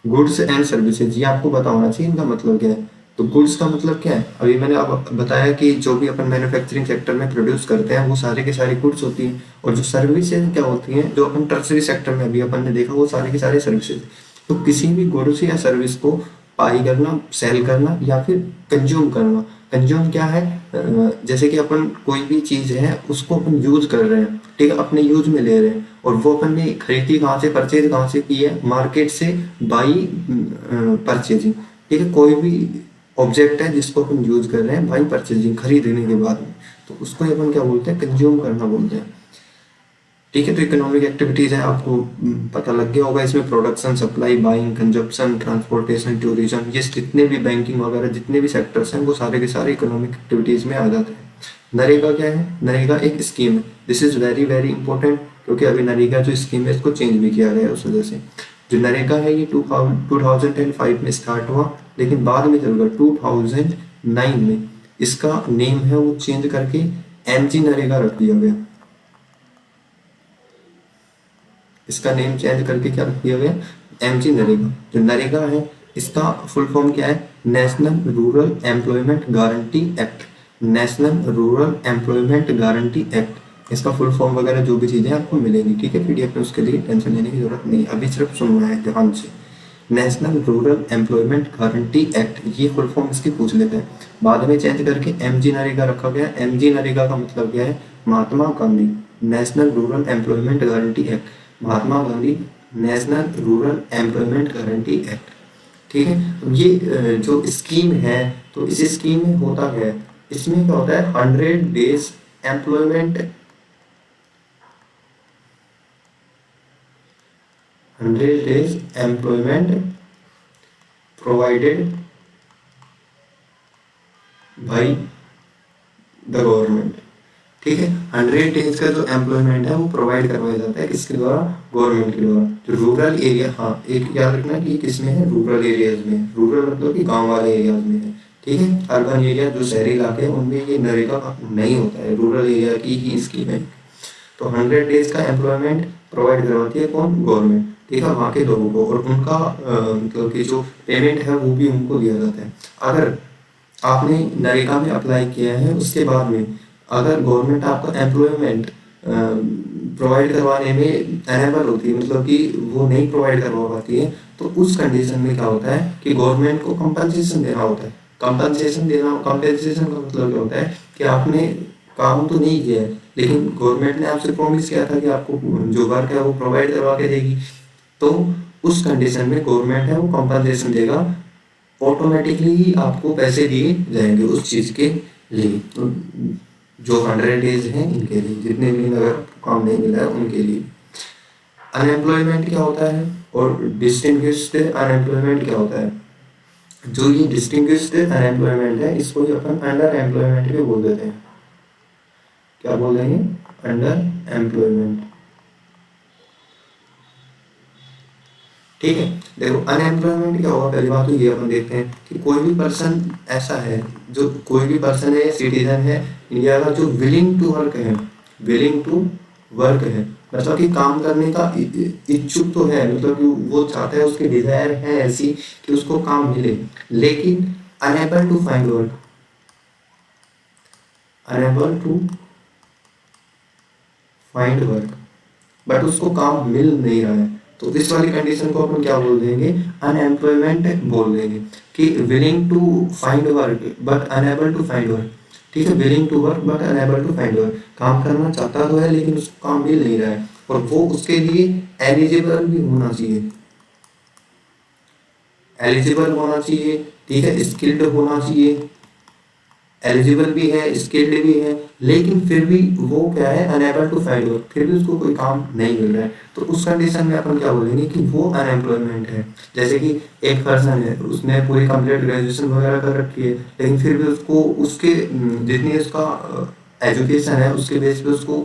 गुड्स एंड सर्विसेज ये आपको पता होना चाहिए इनका मतलब क्या है। तो गुड्स का मतलब क्या है, अभी मैंने आप बताया कि जो भी अपन मैन्युफैक्चरिंग सेक्टर में प्रोड्यूस करते हैं वो सारे के सारे गुड्स होती हैं। और जो सर्विसेज क्या होती हैं, जो अपन टर्सरी सेक्टर में अभी अपन ने देखा, वो सारे के सारे सर्विसेज। तो किसी भी गुड्स या सर्विस को बाई करना, सेल करना या फिर कंज्यूम करना। कंज्यूम क्या है, जैसे कि अपन कोई भी चीज़ है उसको अपन यूज कर रहे हैं, ठीक है, अपने यूज में ले रहे हैं, और वो अपन ने खरीदी कहाँ से, परचेज कहाँ से की है, मार्केट से, बाई परचेजिंग, ठीक है। कोई भी ऑब्जेक्ट है जिसको अपन यूज कर रहे हैं बाई परचेजिंग, खरीदने के बाद में, तो उसको अपन क्या बोलते हैं, कंज्यूम करना बोलते हैं, ठीक है। तो इकोनॉमिक एक्टिविटीज है, आपको पता लग गया होगा इसमें production, supply, buying, consumption, transportation, tourism, ये जितने भी बैंकिंग वगैरह जितने भी सेक्टर्स हैं वो सारे के सारे इकोनॉमिक एक्टिविटीज में आ जाते हैं। नरेगा क्या है, नरेगा एक स्कीम है, this is very very important, क्योंकि अभी नरेगा जो स्कीम है इसको चेंज भी किया गया है उस वजह से। जो नरेगा है ये 2005 में स्टार्ट हुआ, लेकिन बाद में चलकर 2009 में इसका नेम है वो चेंज करके एमजी नरेगा रख दिया गया। इसका नेम चेंज करके क्या रख दिया गया, एमजी नरेगा। जो नरेगा है इसका फुल फॉर्म क्या है, national rural employment guarantee act, national rural employment guarantee act. इसका फुल फॉर्म वगैरह जो भी चीज़ें आपको मिलेंगी, ठीक है, पीडीएफ में, उसके लिए टेंशन लेने की जरूरत नहीं, अभी सिर्फ सुनना है ध्यान से। National rural employment guarantee act, ये फुल फॉर्म इसकी पूछ लेते हैं। बाद में चेंज करके एमजी नरेगा रखा गया। एमजी नरेगा का मतलब क्या है? Mahatma Gandhi national rural employment guarantee act, Mahatma Gandhi national rural employment guarantee act. ठीक है, अब ये जो स्कीम है, तो इस स्कीम में होता क्या है? इसमें क्या होता है? 100 days employment, 100 days employment provided by the government. ठीक है, 100 डेज का जो एम्प्लॉयमेंट है वो प्रोवाइड करवाया जाता है किसके द्वारा? गवर्नमेंट के द्वारा। जो रूरल एरिया, हाँ एक याद रखना कि किसमें है? रूरल एरियाज में। रूरल मतलब कि गांव वाले एरियाज में है। ठीक है, अर्बन एरिया जो शहरी इलाके हैं उनमें ये नरेगा नहीं होता है, रूरल एरिया की ही स्कीम है। तो 100 डेज का एम्प्लॉयमेंट प्रोवाइड करवाती है कौन? गवर्नमेंट। ठीक है, वहाँ के लोगों को, और उनका मतलब कि जो पेमेंट है वो भी उनको दिया जाता है। अगर आपने नरेगा में अप्लाई किया है, उसके बाद में अगर गवर्नमेंट आपका एम्प्लॉयमेंट प्रोवाइड करवाने में अनेबल होती है, मतलब कि वो नहीं प्रोवाइड करवा पाती है, तो उस कंडीशन में क्या होता है कि गवर्नमेंट को कंपनसेशन देना होता है। कंपनसेशन का मतलब क्या होता है कि आपने काम तो नहीं किया है, लेकिन गवर्नमेंट ने आपसे प्रॉमिस किया था कि आपको जो वर्क है वो प्रोवाइड करवा के देगी। तो उस कंडीशन में गवर्नमेंट है वो कंपनसेशन देगा, ऑटोमेटिकली ही आपको पैसे दिए जाएंगे उस चीज़ के लिए। तो जो 100 डेज हैं इनके लिए, जितने भी अगर काम नहीं मिला है उनके लिए। अनएम्प्लॉयमेंट क्या होता है और डिस्टिंग्विश्ड अनएम्प्लॉयमेंट क्या होता है? जो ये डिस्टिंग्विश्ड अनएम्प्लॉयमेंट है इसको ही अपन अंडर एम्प्लॉयमेंट भी बोल देते हैं। क्या बोल देंगे? Under employment. ठीक है, देखो अनएम्प्लॉयमेंट क्या होगा? पहली बात तो ये अपन देखते हैं कि कोई भी पर्सन ऐसा है, जो कोई भी पर्सन है, सिटीजन है इंडिया का, जो विलिंग टू वर्क है, विलिंग टू वर्क है, मतलब कि काम करने का इच्छुक तो है, मतलब कि वो चाहता है, उसकी डिजायर है ऐसी कि उसको काम मिले, लेकिन unable to find work, unable to find work, but उसको काम मिल नहीं रहा है, तो इस वाली कंडीशन को अपन क्या बोल देंगे? अनएम्प्लॉयमेंट बोल देंगे। कि willing to find work but unable to find work. ठीक है, willing to work but unable to find work, काम करना चाहता तो है लेकिन उसको काम मिल नहीं रहा है, और वो उसके लिए एलिजिबल भी होना चाहिए, एलिजिबल होना चाहिए। ठीक है, स्किल्ड होना चाहिए, एलिजिबल भी है, स्किल्ड भी है, लेकिन फिर भी वो क्या है? अनएबल टू फाइंड वर्क, फिर भी उसको कोई काम नहीं मिल रहा है, तो उस कंडीशन में अपन क्या बोलेंगे कि वो अनएम्प्लॉयमेंट है। जैसे कि एक पर्सन है, उसने पूरी कंप्लीट ग्रेजुएशन वगैरह कर रखी है, लेकिन फिर भी उसको उसके जितनी उसका एजुकेशन है उसके बेस पे उसको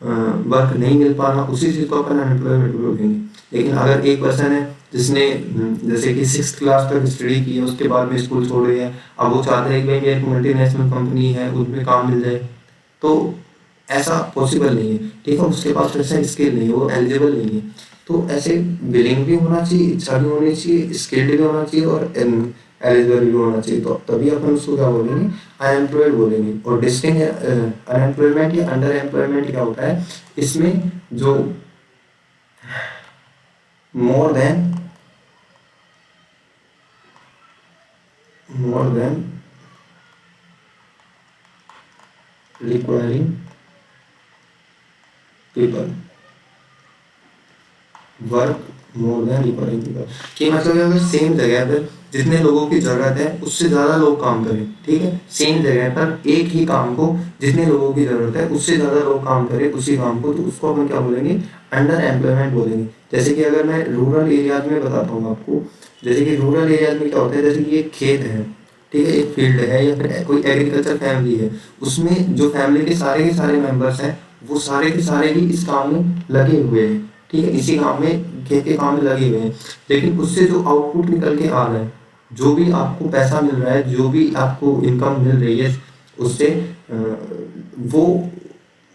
वर्क नहीं मिल पा रहा, उसी चीज़ को अपन अनएम्प्लॉयमेंट बोलेंगे। लेकिन अगर एक पर्सन है जिसने जैसे कि 6th क्लास तक स्टडी की है, उसके बाद में स्कूल छोड़ दिया है, अब वो चाहते हैं कि भाई मेरी मल्टीनेशनल कंपनी है उसमें काम मिल जाए, तो ऐसा पॉसिबल नहीं है। ठीक है, उसके पास वैसा स्किल नहीं है, वो एलिजिबल नहीं है। तो ऐसे विलिंग भी होना चाहिए, इच्छा भी होनी चाहिए, स्किल्ड भी होना चाहिए, और एलिजिबल भी होना चाहिए, तो तभी अपन उसको क्या बोलेंगे? अनएम्प्लॉयड बोलेंगे। और डिस्टिंग अनएम्प्लॉयमेंट या अंडर एम्प्लॉयमेंट क्या होता है? इसमें जो more than requiring people, work more than requiring people, कि मतलब अगर सेम जगह पर जितने लोगों की जरूरत है उससे ज़्यादा लोग काम करें। ठीक है, सेम जगह पर एक ही काम को जितने लोगों की ज़रूरत है उससे ज़्यादा लोग काम करें उसी काम को, तो उसको अपन क्या बोलेंगे? अंडर एम्प्लॉयमेंट बोलेंगे। जैसे कि अगर मैं रूरल एरियाज में बताता हूँ आपको, जैसे कि रूरल एरियाज में क्या होता है? जैसे कि एक खेत है, ठीक है, एक फील्ड है, या फिर कोई एग्रीकल्चर फैमिली है, उसमें जो फैमिली के सारे मेंबर्स हैं वो सारे के सारे ही इस काम में लगे हुए हैं। ठीक है, इसी काम में, खेत के काम में लगे हुए हैं, लेकिन उससे जो आउटपुट निकल के आ रहा है, जो भी आपको पैसा मिल रहा है, जो भी आपको इनकम मिल रही है उससे, वो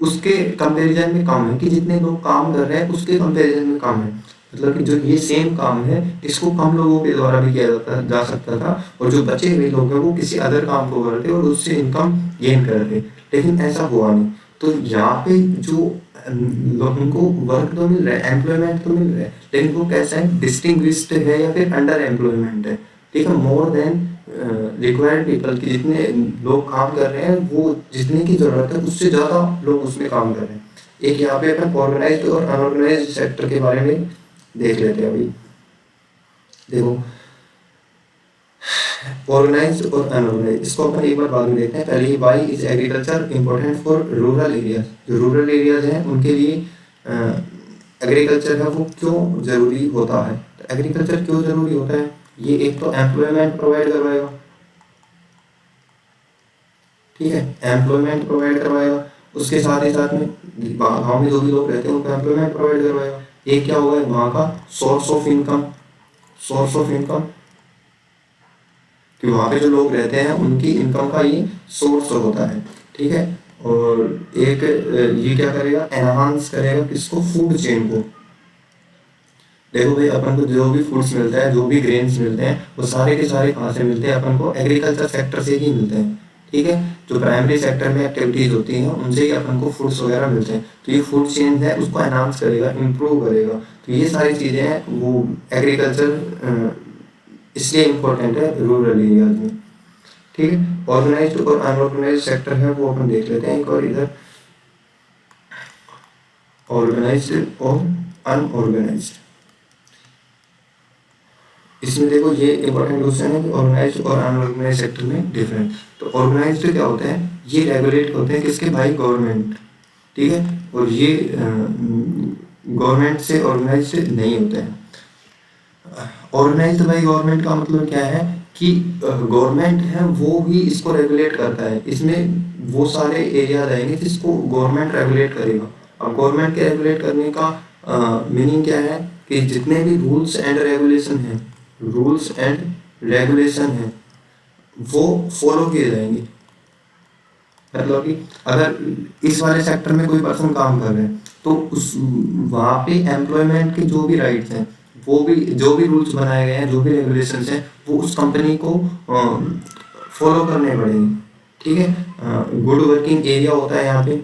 उसके कंपैरिजन में कम है, कि जितने लोग काम कर रहे हैं उसके कंपैरिजन में कम है। मतलब कि जो ये सेम काम है इसको कम लोगों के द्वारा भी किया जा सकता था, और जो बचे हुए लोग हैं वो किसी अदर काम को करते और उससे इनकम गेन करते, लेकिन ऐसा हुआ नहीं। तो यहाँ पे जो उनको वर्क तो मिल रहा है, एम्प्लॉयमेंट तो मिल रहा है, लेकिन वो कैसा है, डिस्टिंग्विश्ड है या फिर अंडर एम्प्लॉयमेंट है। ठीक है, मोर देन रिक्वायर्ड पीपल की जितने लोग काम कर रहे हैं, वो जितने की जरूरत है उससे ज़्यादा लोग उसमें काम कर रहे हैं। एक यहाँ पे अपन ऑर्गेनाइज्ड और अनऑर्गेनाइज्ड सेक्टर के बारे में देख लेते हैं। अभी देखो, ऑर्गेनाइज्ड और अनऑर्गेनाइज्ड, इसको अपन एक बार बाद में देखते हैं। पहले ही, why is agriculture important for rural areas, जो रूरल एरियाज हैं उनके लिए एग्रीकल्चर है वो क्यों ज़रूरी होता है। तो एग्रीकल्चर क्यों ज़रूरी होता है, ये एक तो एम्प्लॉयमेंट प्रोवाइड करवाएगा, ठीक है, एम्प्लॉयमेंट प्रोवाइड करवाएगा, उसके साथ ही साथ में गाँव में जो भी लोग रहते हैं उनको एम्प्लॉयमेंट प्रोवाइड करवाएगा। एक क्या होगा वहाँ का source of income, source of income, कि वहाँ पे जो लोग रहते हैं उनकी इनकम का ये सोर्स होता है। ठीक है, और एक ये क्या करेगा, एनहांस करेगा किसको, फूड चेन को। देखो भाई, अपन को जो भी फूड्स मिलता है, जो भी ग्रेन्स मिलते हैं, वो सारे के सारे कहाँ से मिलते हैं, अपन को एग्रीकल्चर सेक्टर से ही मिलते हैं। ठीक है, जो प्राइमरी सेक्टर में एक्टिविटीज होती हैं उनसे ही अपन को फूड्स वगैरह मिलते हैं। तो ये फूड चेन है, उसको एनहांस करेगा, इम्प्रूव करेगा। तो ये सारी चीज़ें हैं, वो एग्रीकल्चर इसलिए इम्पोर्टेंट है रूरल एरियाज में। ठीक है, ऑर्गेनाइज्ड और अनऑर्गेनाइज्ड सेक्टर है वो अपन देख लेते हैं एक और। इधर ऑर्गेनाइज्ड और अनऑर्गेनाइज्ड, इसमें देखो ये इंपॉर्टेंट क्वेश्चन है कि ऑर्गेनाइज्ड और अनऑर्गेनाइज्ड सेक्टर में डिफरेंट। तो ऑर्गेनाइज्ड क्या होता है, ये रेगुलेट होते हैं किसके, भाई गवर्नमेंट। ठीक है, और ये गवर्नमेंट से ऑर्गेनाइज्ड नहीं होते हैं। ऑर्गेनाइज्ड बाई गवर्नमेंट का मतलब क्या है कि गवर्नमेंट है वो ही इसको रेगुलेट करता है। इसमें वो सारे एरियाज आएंगे जिसको गवर्नमेंट रेगुलेट करेगा। अब गवर्नमेंट के रेगुलेट करने का मीनिंग क्या है कि जितने भी रूल्स एंड रेगुलेशन हैं, रूल्स एंड रेगुलेशन हैं, वो फॉलो किए जाएंगे। मतलब कि अगर इस वाले सेक्टर में कोई पर्सन काम कर रहे हैं तो उस वहाँ पे एम्प्लॉयमेंट के जो भी राइट्स हैं, वो भी जो भी रूल्स बनाए गए हैं, जो भी रेगुलेशंस हैं, वो उस कंपनी को फॉलो करने पड़ेंगे। ठीक है, गुड वर्किंग एरिया होता है यहाँ पे,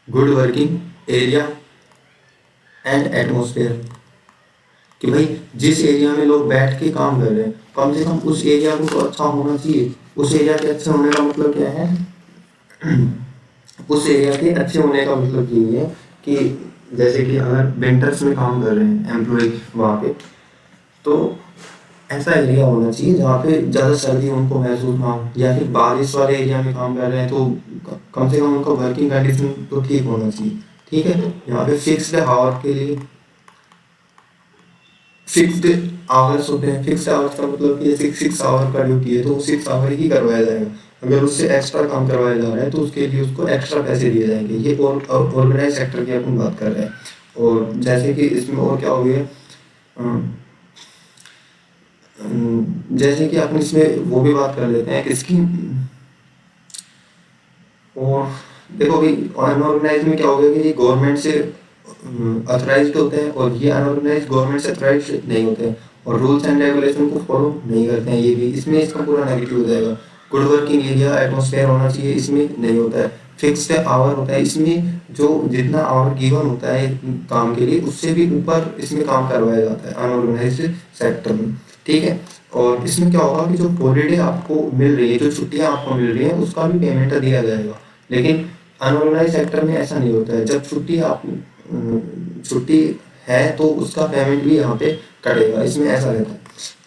good working area and atmosphere, कि भाई जिस एरिया में लोग बैठ के काम कर रहे हैं, कम से कम उस एरिया को तो अच्छा होना चाहिए। उस एरिया के अच्छे होने का मतलब क्या है, उस एरिया के अच्छे होने का मतलब ये है कि जैसे कि अगर विंटर्स में काम कर रहे हैं एम्प्लॉय वहाँ पे, तो ऐसा एरिया होना चाहिए जहाँ पे ज़्यादा सर्दी उनको महसूस ना हो, या फिर बारिश वाले एरिया में काम कर रहे हैं तो कम से कम उनका वर्किंग कंडीशन तो ठीक होना चाहिए। ठीक है, यहाँ पे फिक्स्ड आवर के लिए फिक्स्ड आवर्स होते हैं। फिक्स्ड आवर्स का मतलब कि जैसे 6 आवर का ड्यूटी है तो 6 आवर ही करवाया जाएगा। अगर उससे एक्स्ट्रा काम करवाया जा रहा है तो उसके लिए उसको एक्स्ट्रा पैसे दिए जाएंगे। ये ऑर्गेनाइज सेक्टर की अपन बात कर रहे हैं। और जैसे कि इसमें और क्या हो गया, जैसे कि अपन इसमें वो भी बात कर लेते हैं किसकी, और देखो भाई अनऑर्गेनाइज में क्या हो गया कि ये गवर्नमेंट से अथोराइज्ड होते हैं और ये अनऑर्गेनाइज गवर्नमेंट से अथोराइज्ड नहीं होते हैं और रूल्स एंड रेगुलेशन को फॉलो नहीं करते हैं। ये भी इसमें इसका पूरा नेगेटिव हो जाएगा। गुड वर्किंग एरिया एटमोसफेयर होना चाहिए, इसमें नहीं होता है। फिक्स्ड आवर होता है, इसमें जो जितना आवर गिवन होता है काम के लिए उससे भी ऊपर इसमें काम करवाया जाता है अनऑर्गेनाइज्ड सेक्टर में। ठीक है, और इसमें क्या होगा कि जो हॉलीडे आपको मिल रही है, जो छुट्टियां आपको मिल रही हैं, उसका भी पेमेंट दिया जाएगा। लेकिन अनऑर्गेनाइज सेक्टर में ऐसा नहीं होता है। जब छुट्टी है तो उसका पेमेंट भी यहाँ पे कटेगा, इसमें ऐसा रहता है।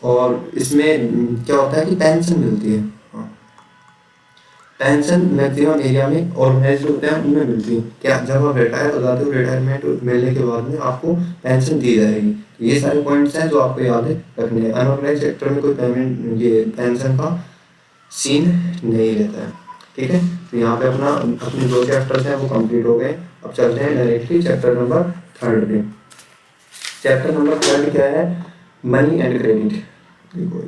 और इसमें क्या होता है कि पेंशन मिलती है। हाँ, पेंशन मैक्सिमम एरिया में ऑर्गेनाइज्ड होते हैं उनमें मिलती है। क्या जब आप रिटायर हो जाते हो, रिटायरमेंट मिलने के बाद में आपको पेंशन दी जाएगी। तो ये सारे पॉइंट्स हैं जो आपको याद रखने हैं। अनऑर्गेनाइज सेक्टर में कोई पेमेंट, ये पेंशन का सीन नहीं रहता है। ठीक है, तो यहाँ पे अपने 2 चैप्टर्स हैं वो कंप्लीट हो गए। अब चलते हैं डायरेक्टली चैप्टर नंबर 3 पे। चैप्टर नंबर 3 क्या है, मनी एंड क्रेडिट। देखो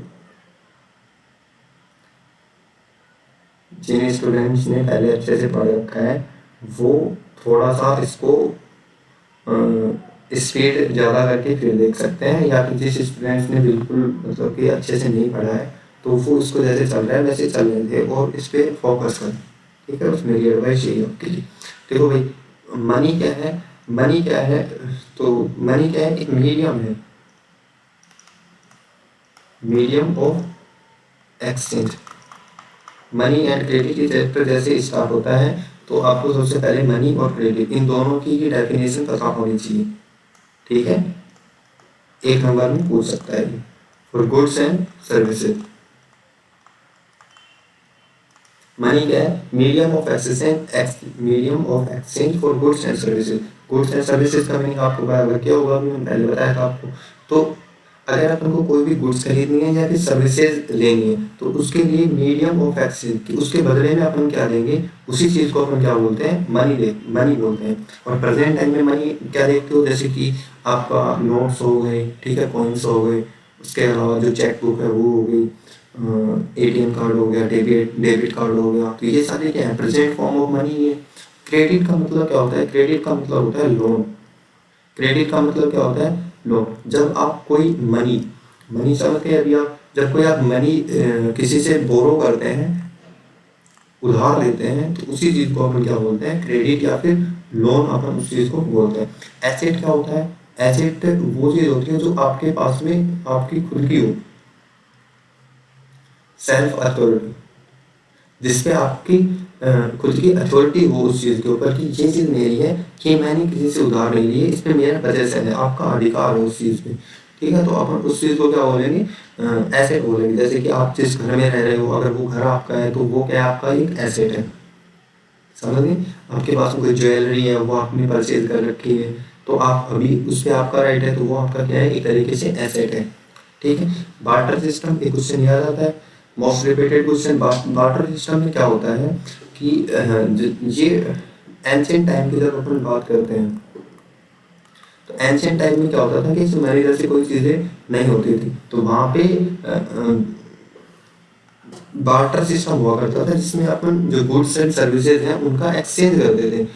जिन स्टूडेंट्स ने पहले अच्छे से पढ़ रखा है वो थोड़ा सा इसको स्पीड ज़्यादा करके फिर देख सकते हैं, या फिर जिस स्टूडेंट्स ने बिल्कुल मतलब कि अच्छे से नहीं पढ़ा है तो वो इसको जैसे चल रहा है वैसे चलने दें और इस पर फोकस करें। ठीक है, बस मेरी एडवाइस यही है आपके लिए। देखो भाई, मनी क्या है, मनी क्या है, तो मनी क्या है, एक मीडियम है, medium of exchange. Money and credit के चैप्टर जैसे स्टार्ट होता है तो आपको सबसे पहले मनी और क्रेडिट इन दोनों की डेफिनेशन पता होनी चाहिए, ठीक है। एक नंबर में पूछ सकता है for goods and services. Money क्या है, medium of exchange for goods and services. Goods and services का मीनिंग आपको क्या होगा, अभी मैंने पहले बताया था आपको। तो अगर अपन को कोई भी गुड्स खरीदनी है या फिर सर्विसेज लेनी है तो उसके लिए मीडियम ऑफ एक्सचेंज, उसके बदले में अपन क्या देंगे, उसी चीज़ को अपन क्या बोलते हैं, मनी बोलते हैं। और प्रेजेंट टाइम में मनी क्या देखते हो, जैसे कि आपका नोट्स हो गए, ठीक है, कॉइन्स हो गए, उसके अलावा जो चेक बुक है वो हो गई, एटीएम कार्ड हो गया, डेबिट कार्ड हो गया, तो ये सारे क्या है, प्रेजेंट फॉर्म ऑफ मनी है। क्रेडिट का मतलब क्या होता है, क्रेडिट का मतलब होता है लोन। क्रेडिट का मतलब क्या होता है, लोन। जब आप कोई मनी मनी समझते हैं अभी आप, जब कोई आप मनी किसी से बोरो करते हैं, उधार लेते हैं, तो उसी चीज को अपन क्या बोलते हैं, क्रेडिट या फिर लोन, अपन उस चीज को बोलते हैं। एसेट क्या होता है, एसेट वो चीज होती है जो आपके पास में आपकी खुद की हो, सेल्फ अथॉरिटी, जिसपे आपकी खुद की अथॉरिटी हो उस चीज के ऊपर कि ये चीज मेरी है, कि मैंने किसी से उधार नहीं ली है, इस पे मेरा पोजेशन है, आपका अधिकार है उस चीज पे, ठीक है। तो अपन उस चीज को क्या बोलेंगे, एसेट बोलेंगे। जैसे कि आप जिस घर में रह रहे हो, अगर वो घर आपका है तो वो क्या है, आपका एक एसेट है, समझ गए। आपके पास कोई ज्वेलरी है वो आपने परचेज कर रखी है, तो आप अभी उस पर आपका राइट है, तो वो आपका क्या है, एक तरीके से एसेट है, ठीक है। बार्टर सिस्टम, एक क्वेश्चन याद आता है, most repeated question. Barter system में क्या होता है कि ये एंशियंट टाइम की जब अपन बात करते हैं तो एंशियंट टाइम में क्या होता था कि सुमेरी जैसी कोई चीज़ें नहीं होती थी, तो वहाँ पे बार्टर सिस्टम हुआ करता था, जिसमें अपन जो गुड्स एंड सर्विसेज हैं उनका एक्सचेंज करते थे।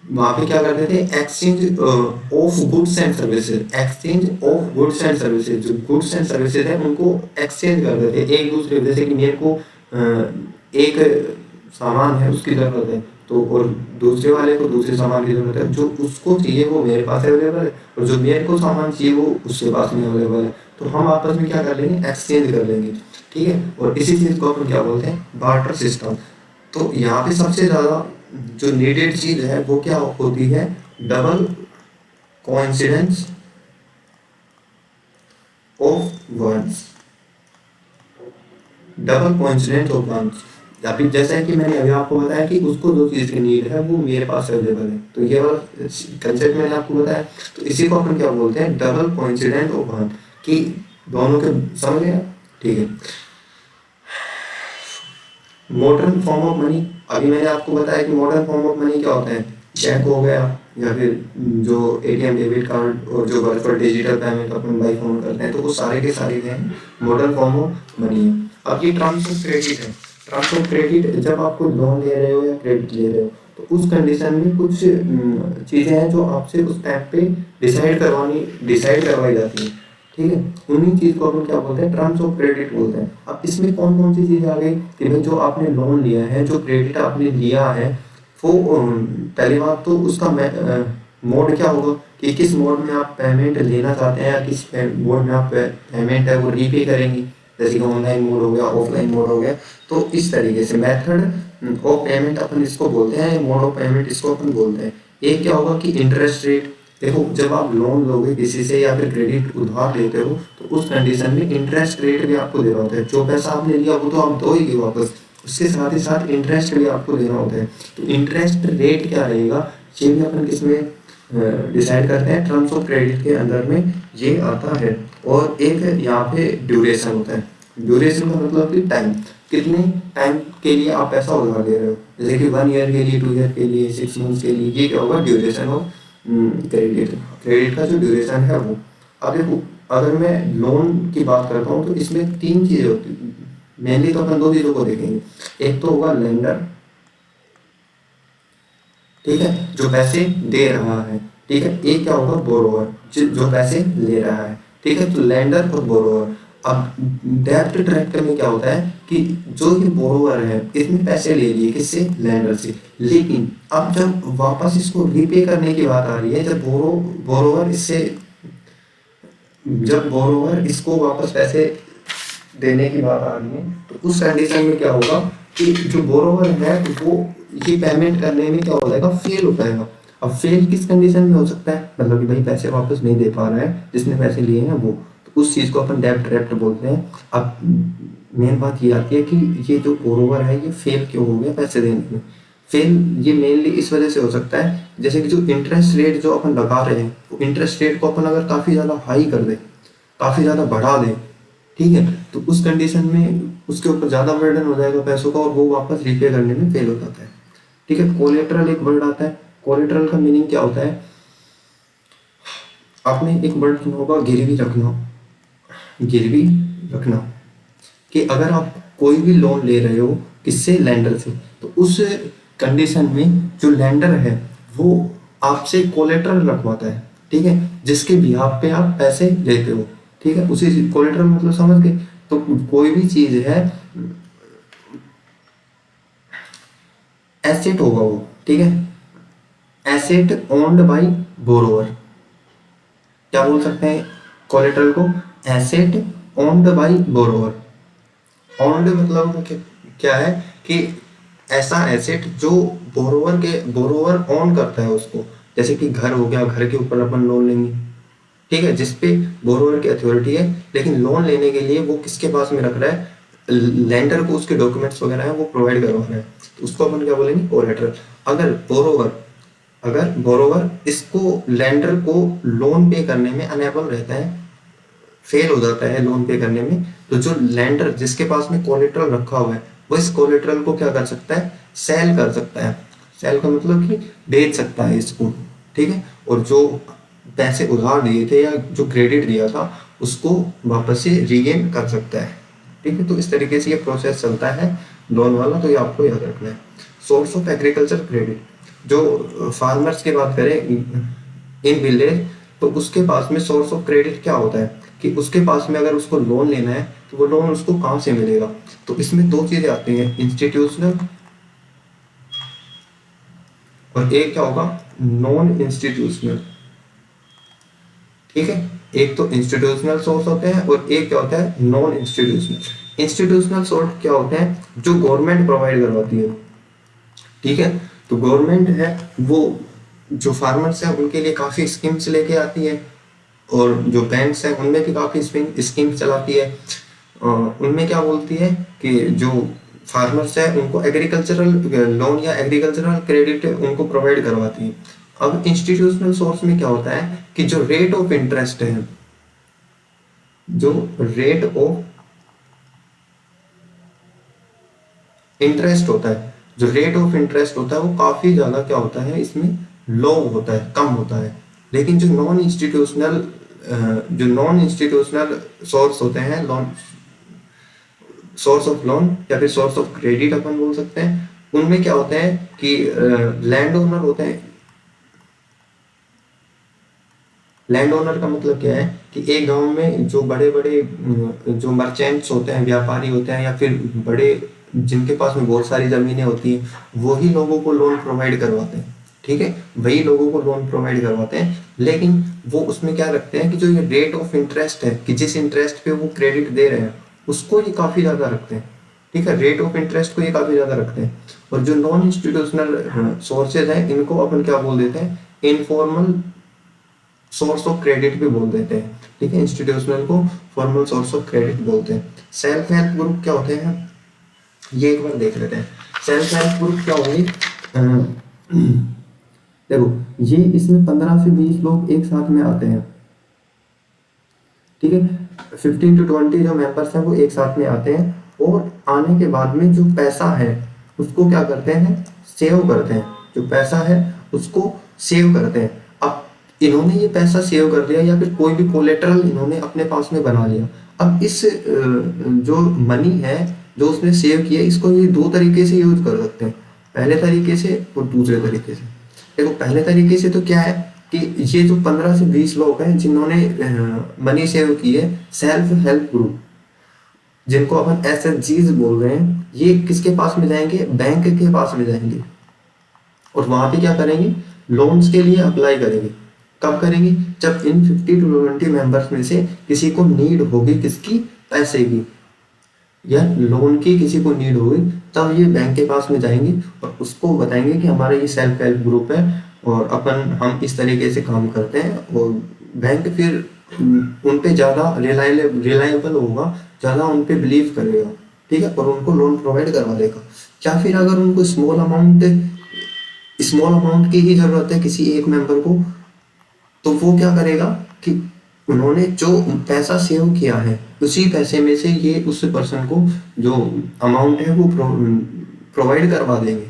वहाँ पे क्या करते थे, exchange of goods and services, exchange of goods and services. जो गुड्स एंड सर्विसेज है उनको एक्सचेंज करते थे एक दूसरे, जैसे कि मेरे को एक सामान है उसकी ज़रूरत है, तो और दूसरे वाले को दूसरे सामान की ज़रूरत है, जो उसको चाहिए वो मेरे पास अवेलेबल है, और जो मेरे को सामान चाहिए वो उसके पास नहीं अवेलेबल है, तो हम आपस में क्या कर लेंगे, एक्सचेंज कर लेंगे, ठीक है। और इसी चीज़ को अपन क्या बोलते हैं, बार्टर सिस्टम। तो यहाँ पे सबसे ज़्यादा जो नीडेड चीज़ है वो क्या होती है, double coincidence of words, double coincidence of words. या फिर जैसा कि मैंने अभी आपको बताया कि उसको जो चीज़ की नीड है वो मेरे पास अवेलेबल है, तो ये वाला कंसेप्ट मैंने आपको बताया। तो इसी को अपन क्या बोलते हैं, डबल कोइंसिडेंस ऑफ वर्ड, कि दोनों के, समझ गए, ठीक है। मॉडर्न फॉर्म ऑफ मनी, अभी मैंने आपको बताया कि मॉडर्न फॉर्म ऑफ मनी क्या होता है, चेक हो गया, या फिर जो एटीएम डेबिट कार्ड, और जो virtual digital payment upon by phone करते हैं, तो वो सारे के सारे हैं मॉडर्न फॉर्म ऑफ मनी है। अब ये टर्म्स ऑफ क्रेडिट है। टर्म्स ऑफ क्रेडिट, जब आपको लोन ले रहे हो या क्रेडिट ले रहे हो तो उस कंडीशन में कुछ चीज़ें हैं जो आपसे उस टाइम पे डिसाइड करवाई जाती है, ठीक है। उन्हीं चीज को अपन क्या बोलते हैं, टर्म्स ऑफ क्रेडिट बोलते हैं। अब इसमें कौन कौन सी चीज आ गई कि भाई जो आपने लोन लिया है, जो क्रेडिट आपने लिया है, वो पहली बात तो उसका मोड क्या होगा, कि किस मोड में आप पेमेंट लेना चाहते हैं, या किस मोड में आप पेमेंट है वो रीपे करेंगे, जैसे कि ऑनलाइन मोड हो गया, ऑफलाइन मोड हो गया। तो इस तरीके से मेथड ऑफ पेमेंट अपन इसको बोलते हैं, मोड ऑफ पेमेंट इसको अपन बोलते हैं। एक क्या होगा कि इंटरेस्ट रेट। देखो, जब आप लोन लोगे किसी से या फिर क्रेडिट उधार लेते हो तो उस कंडीशन में इंटरेस्ट रेट भी आपको देना होता है। जो पैसा आपने लिया वो तो आप दो ही वापस, उसके साथ ही साथ इंटरेस्ट भी आपको देना होता है। तो इंटरेस्ट रेट क्या रहेगा, ये भी अपन किसमें डिसाइड करते हैं, टर्म्स ऑफ क्रेडिट के अंदर में ये आता है। और एक यहाँ पे ड्यूरेशन होता है। ड्यूरेशन का मतलब कि टाइम, कितने टाइम के लिए आप पैसा उधार दे रहे हो, जैसे कि 1 ईयर के लिए, 2 ईयर के लिए, 6 मंथ्स के लिए, ये क्या होगा, ड्यूरेशन ऑफ क्रेडिट का जो ड्यूरेशन है वो। अब देखो, अगर मैं लोन की बात करता हूँ तो इसमें 3 चीज़ें होती हैं, मेनली तो अपन 2 चीज़ों को देखेंगे। एक तो होगा लेंडर, ठीक है, जो पैसे दे रहा है, ठीक है। एक क्या होगा, बोरोवर, जो पैसे ले रहा है, ठीक है। तो लेंडर और बोरोवर। अब डेब्ट ट्रैक्टर में क्या होता है कि जो ये बोरोवर है इसने पैसे ले लिए किससे, लैंडर से, लेकिन अब जब वापस इसको रीपे करने की बात आ रही है, जब बोरोवर इससे जब बोरोवर इसको वापस पैसे देने की बात आ रही है, तो उस कंडीशन में क्या होगा कि जो बोरोवर है वो ये पेमेंट करने में क्या हो जाएगा, फेल हो जाएगा। अब फेल किस कंडीशन में हो सकता है, मतलब कि भाई पैसे वापस नहीं दे पा रहा है जिसने पैसे लिए हैं वो, तो उस चीज़ को अपन डेब्ट ट्रैप्ट बोलते हैं। अब मेन बात ये आती है कि ये जो बोरोवर है ये फेल क्यों हो गया पैसे देने में। फेल ये मेनली इस वजह से हो सकता है, जैसे कि जो इंटरेस्ट रेट जो अपन लगा रहे हैं, वो इंटरेस्ट रेट को अपन अगर काफ़ी ज़्यादा हाई कर दें, काफ़ी ज़्यादा बढ़ा दें, ठीक है, तो उस कंडीशन में उसके ऊपर ज़्यादा बर्डन हो जाएगा पैसों का और वो वापस रीपे करने में फेल हो जाता है। ठीक है, कोलेटरल एक वर्ड आता है। कोलेटरल का मीनिंग क्या होता है, आपने एक वर्ड सुना होगा गिरवी रखना। गिरवी रखना कि अगर आप कोई भी लोन ले रहे हो किससे, लैंडर से, तो उस कंडीशन में जो लैंडर है वो आपसे कोलेटरल रखवाता है, ठीक है, जिसके बिहाफ पे आप पैसे लेते हो। ठीक है, उसी कोलेटरल मतलब समझ गए। तो कोई भी चीज है एसेट होगा वो, ठीक है, एसेट ओन्ड बाय बोरोवर, क्या बोल सकते हैं कोलेटरल को, asset owned by borrower. Owned मतलब क्या है कि ऐसा एसेट जो बोरोवर ओन करता है उसको, जैसे कि घर हो गया, घर के ऊपर अपन लोन लेंगे, ठीक है, जिसपे बोरोवर की अथॉरिटी है, लेकिन लोन लेने के लिए वो किसके पास में रख रहा है, लेंडर को उसके डॉक्यूमेंट्स वगैरह है वो प्रोवाइड करवा रहा है, तो उसको अपन क्या बोलेंगे, कोलेटरल। अगर बोरोवर इसको लेंडर को लोन पे करने में अनेबल रहता है, फेल हो जाता है लोन पे करने में, तो जो लैंडर जिसके पास में कोलेटरल रखा हुआ है वो इस कोलेटरल को क्या कर सकता है, सेल कर सकता है। सेल का मतलब कि बेच सकता है इसको, ठीक है, और जो पैसे उधार दिए थे या जो क्रेडिट दिया था उसको वापस से रीगेन कर सकता है। ठीक है, तो इस तरीके से ये प्रोसेस चलता है लोन वाला, तो ये आपको याद रखना है। सोर्स ऑफ एग्रीकल्चर क्रेडिट, जो फार्मर्स की बात करें इन विलेज, तो उसके पास में सोर्स ऑफ क्रेडिट क्या होता है कि उसके पास में अगर उसको लोन लेना है तो वो लोन उसको कहाँ से मिलेगा, तो इसमें दो चीजें आती हैं, इंस्टीट्यूशनल और एक क्या होगा, नॉन इंस्टीट्यूशनल। ठीक है, एक तो इंस्टीट्यूशनल सोर्स होते हैं और एक क्या होता है, नॉन इंस्टीट्यूशनल। इंस्टीट्यूशनल सोर्स क्या होते हैं, जो गवर्नमेंट प्रोवाइड करवाती है। ठीक है, तो गवर्नमेंट है वो जो फार्मर्स हैं उनके लिए काफ़ी स्कीम्स लेके आती है, और जो बैंक्स हैं उनमें भी काफ़ी स्कीम्स चलाती है। उनमें क्या बोलती है कि जो फार्मर्स हैं उनको एग्रीकल्चरल लोन या एग्रीकल्चरल क्रेडिट उनको प्रोवाइड करवाती है। अब इंस्टीट्यूशनल सोर्स में क्या होता है कि जो रेट ऑफ इंटरेस्ट है, जो रेट ऑफ इंटरेस्ट होता है, जो रेट ऑफ इंटरेस्ट होता है वो काफ़ी ज़्यादा क्या होता है इसमें, लो होता है, कम होता है। लेकिन जो नॉन इंस्टीट्यूशनल सोर्स होते हैं, लोन सोर्स ऑफ लोन या फिर सोर्स ऑफ क्रेडिट अपन बोल सकते हैं, उनमें क्या होते हैं कि लैंड ओनर होते हैं। लैंड ओनर का मतलब क्या है कि एक गांव में जो बड़े बड़े जो मर्चेंट्स होते हैं, व्यापारी होते हैं, या फिर बड़े जिनके पास में बहुत सारी जमीनें होती हैं, वही लोगों को लोन प्रोवाइड करवाते हैं। ठीक है, वही लोगों को लोन प्रोवाइड करवाते हैं, लेकिन वो उसमें क्या रखते हैं कि जो ये रेट ऑफ इंटरेस्ट है, कि जिस इंटरेस्ट पे वो क्रेडिट दे रहे हैं उसको ये काफ़ी ज़्यादा रखते हैं। ठीक है, रेट ऑफ इंटरेस्ट को ये काफ़ी ज़्यादा रखते हैं। और जो नॉन इंस्टीट्यूशनल सोर्सेज हैं इनको अपन क्या बोल देते हैं, इनफॉर्मल सोर्स ऑफ क्रेडिट भी बोल देते हैं। ठीक है, इंस्टीट्यूशनल को फॉर्मल सोर्स ऑफ क्रेडिट बोलते हैं। सेल्फ हेल्प ग्रुप क्या होते हैं, ये एक बार देख लेते हैं। सेल्फ हेल्प ग्रुप क्या होंगे, देखो ये इसमें 15 से 20 लोग एक साथ में आते हैं। ठीक है, 15 to 20 जो मेंबर्स हैं वो एक साथ में आते हैं, और आने के बाद में जो पैसा है उसको क्या करते हैं, सेव करते हैं। जो पैसा है उसको सेव करते हैं। अब इन्होंने ये पैसा सेव कर लिया या फिर कोई भी कोलेटरल इन्होंने अपने पास में बना लिया। अब इस जो मनी है जो उसने सेव किया, इसको ये दो तरीके से यूज कर सकते हैं, पहले तरीके से और दूसरे तरीके से। देखो पहले तरीके से तो क्या है कि ये जो 15 से 20 लोग हैं जिन्होंने मनी सेव की है, सेल्फ हेल्प ग्रुप, जिनको अपन एसएचजीज बोल रहे हैं, ये किसके पास में जाएंगे? बैंक के पास में जाएंगे और वहां पे क्या करेंगे? लोन्स के लिए अप्लाई करेंगे। कब करेंगे? जब इन 50 to 20 मेंबर्स में से किसी को नीड होगी, किसकी? पैसे की या लोन की किसी को नीड होगी, तब ये बैंक के पास में जाएंगे और उसको बताएंगे कि हमारा ये सेल्फ हेल्प ग्रुप है और हम इस तरीके से काम करते हैं, और बैंक फिर उन पे ज़्यादा रिलायबल होगा, ज़्यादा उन पे बिलीव करेगा, ठीक है, और उनको लोन प्रोवाइड करवा देगा। या फिर अगर उनको स्मॉल अमाउंट की ही ज़रूरत है किसी एक मेंबर को, तो वो क्या करेगा कि उन्होंने जो पैसा सेव किया है उसी पैसे में से ये उस पर्सन को जो अमाउंट है वो प्रोवाइड करवा देंगे।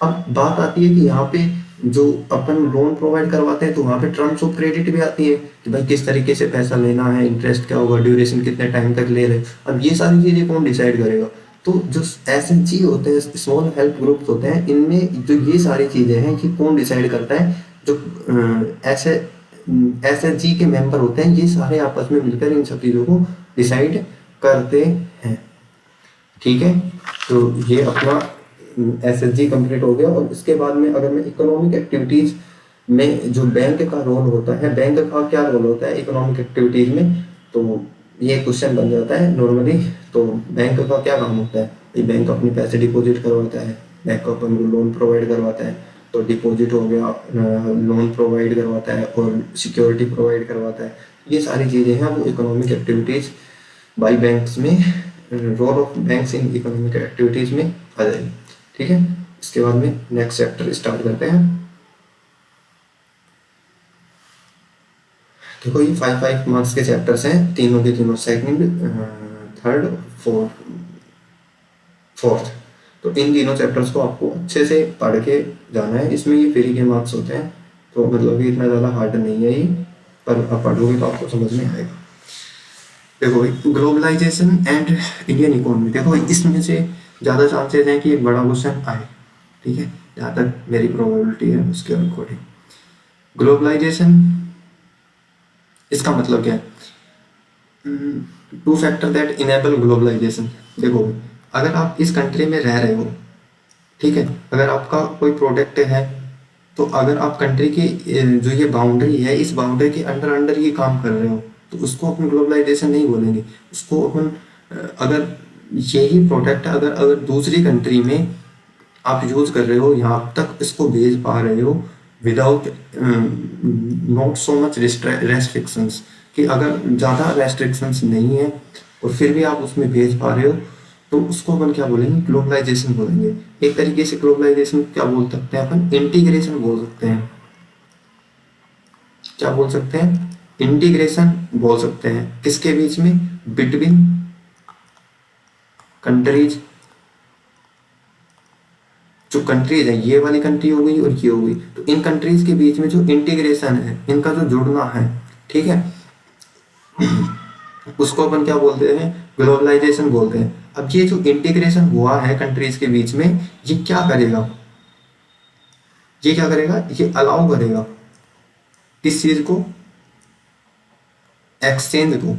अब बात आती है कि यहाँ पे जो अपन लोन प्रोवाइड करवाते हैं तो वहाँ पे टर्म्स ऑफ क्रेडिट भी आती है कि भाई किस तरीके से पैसा लेना है, इंटरेस्ट क्या होगा, ड्यूरेशन कितने टाइम तक ले रहे हैं। अब ये सारी चीज़ें कौन डिसाइड करेगा? तो जो एसएचजी होते हैं, स्मॉल हेल्प ग्रुप्स होते हैं, इनमें जो ये सारी चीज़ें हैं ये कौन डिसाइड करता है? जो ऐसे एसएचजी के मेंबर होते हैं, ये सारे आपस में मिलकर इन सब चीज़ों को डिसाइड करते हैं, ठीक है। तो ये अपना एसएचजी कंप्लीट हो गया। और इसके बाद में अगर मैं इकोनॉमिक एक्टिविटीज़ में जो बैंक का रोल होता है, बैंक का क्या रोल होता है इकोनॉमिक एक्टिविटीज़ में, तो ये क्वेश्चन बन जाता है नॉर्मली। तो बैंक का क्या काम होता है? ये बैंक अपने पैसे डिपॉजिट करवाता है, बैंक अपन को लोन प्रोवाइड करवाता है, तो डिपॉजिट हो गया, लोन प्रोवाइड करवाता है और सिक्योरिटी प्रोवाइड करवाता है। ये सारी चीज़ें हैं वो इकोनॉमिक एक्टिविटीज़ बाई बैंक्स में, role of banks in economic activities में आ जाएगी, ठीक है। इसके बाद में नेक्स्ट चैप्टर स्टार्ट करते हैं। देखो ये 5 मार्क्स के चैप्टर्स हैं, तीनों के तीनों, सेकंड, थर्ड, फोर्थ। तो इन तीनों चैप्टर्स को आपको अच्छे से पढ़ के जाना है। इसमें ये फ्री के मार्क्स होते हैं, तो मतलब कि इतना ज़्यादा हार्ड नहीं है ये, पर आप पढ़ोगे तो आपको समझ में आएगा। देखो भाई, ग्लोबलाइजेशन एंड इंडियन इकोनॉमी, देखो भाई इसमें से ज़्यादा चांसेस हैं कि एक बड़ा क्वेश्चन आए, ठीक है, जहाँ तक मेरी प्रोबेबिलिटी है उसके अकॉर्डिंग। ग्लोबलाइजेशन, इसका मतलब क्या है? Two factor that enable globalisation. देखो अगर आप इस कंट्री में रह रहे हो, ठीक है, अगर आपका कोई प्रोडक्ट है, तो अगर आप कंट्री की जो ये बाउंड्री है, इस बाउंड्री के अंडर अंडर ये काम कर रहे हो, तो उसको अपन ग्लोबलाइजेशन नहीं बोलेंगे। उसको अपन अगर यही प्रोडक्ट अगर अगर दूसरी कंट्री में आप यूज़ कर रहे हो, यहाँ तक इसको भेज पा रहे हो without not so much restrictions, कि अगर ज़्यादा रेस्ट्रिक्शंस नहीं है और फिर भी आप उसमें भेज पा रहे हो, तो उसको अपन क्या बोलेंगे? ग्लोबलाइजेशन बोलेंगे। एक तरीके से ग्लोबलाइजेशन क्या बोल सकते हैं अपन? इंटीग्रेशन बोल सकते हैं। क्या बोल सकते हैं? इंटीग्रेशन बोल सकते हैं। किसके बीच में? Between countries. जो कंट्रीज है, ये वाली कंट्री हो गई और ये हो गई, तो इन कंट्रीज के बीच में जो इंटीग्रेशन है, इनका जो जुड़ना है, ठीक है, उसको अपन क्या बोलते हैं? ग्लोबलाइजेशन बोलते हैं। अब ये जो इंटीग्रेशन हुआ है कंट्रीज के बीच में, ये क्या करेगा? ये क्या करेगा? ये अलाउ करेगा किस चीज को? एक्सचेंज को,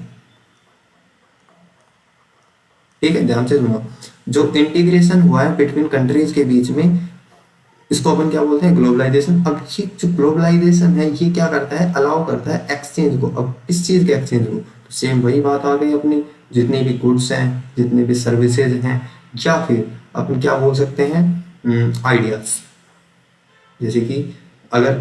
ठीक है, ध्यान से सुनो। जो इंटीग्रेशन हुआ है बिटवीन कंट्रीज के बीच में, इसको अपन क्या बोलते हैं? ग्लोबलाइजेशन। अब ये जो ग्लोबलाइजेशन है ये क्या करता है? अलाउ करता है एक्सचेंज को। अब इस चीज के एक्सचेंज को, तो सेम वही बात आ गई अपनी, जितनी भी गुड्स हैं, जितने भी सर्विसेज हैं, या फिर अपन क्या बोल सकते हैं? आइडियाज। जैसे कि अगर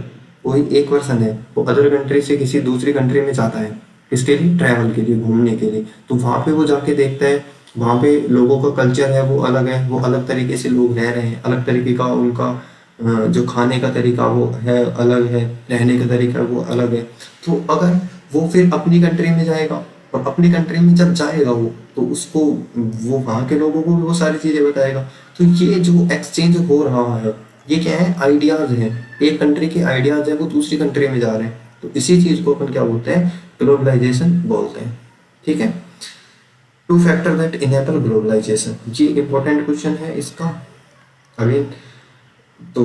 कोई एक पर्सन है, वो अदर कंट्री से किसी दूसरी कंट्री में जाता है, किसके लिए? ट्रैवल के लिए, घूमने के लिए, तो वहाँ पे वो जाके देखता है, वहाँ पे लोगों का कल्चर है वो अलग है, वो अलग तरीके से लोग रह रहे हैं, अलग तरीके का उनका जो खाने का तरीका वो है अलग है, रहने का तरीका वो अलग है। तो अगर वो फिर अपनी कंट्री में जाएगा, और अपनी कंट्री में जब जाएगा वो, तो उसको वो वहाँ के लोगों को भी वो सारी चीज़ें बताएगा। तो ये जो एक्सचेंज हो रहा है, ये क्या है? आइडियाज़ हैं। एक कंट्री के आइडियाज़ है वो दूसरी कंट्री में जा रहे हैं, तो इसी चीज़ को अपन क्या बोलते हैं? ग्लोबलाइजेशन बोलते हैं, ठीक है। Two factor that enable globalisation, ये इंपॉर्टेंट क्वेश्चन है इसका अगेन। तो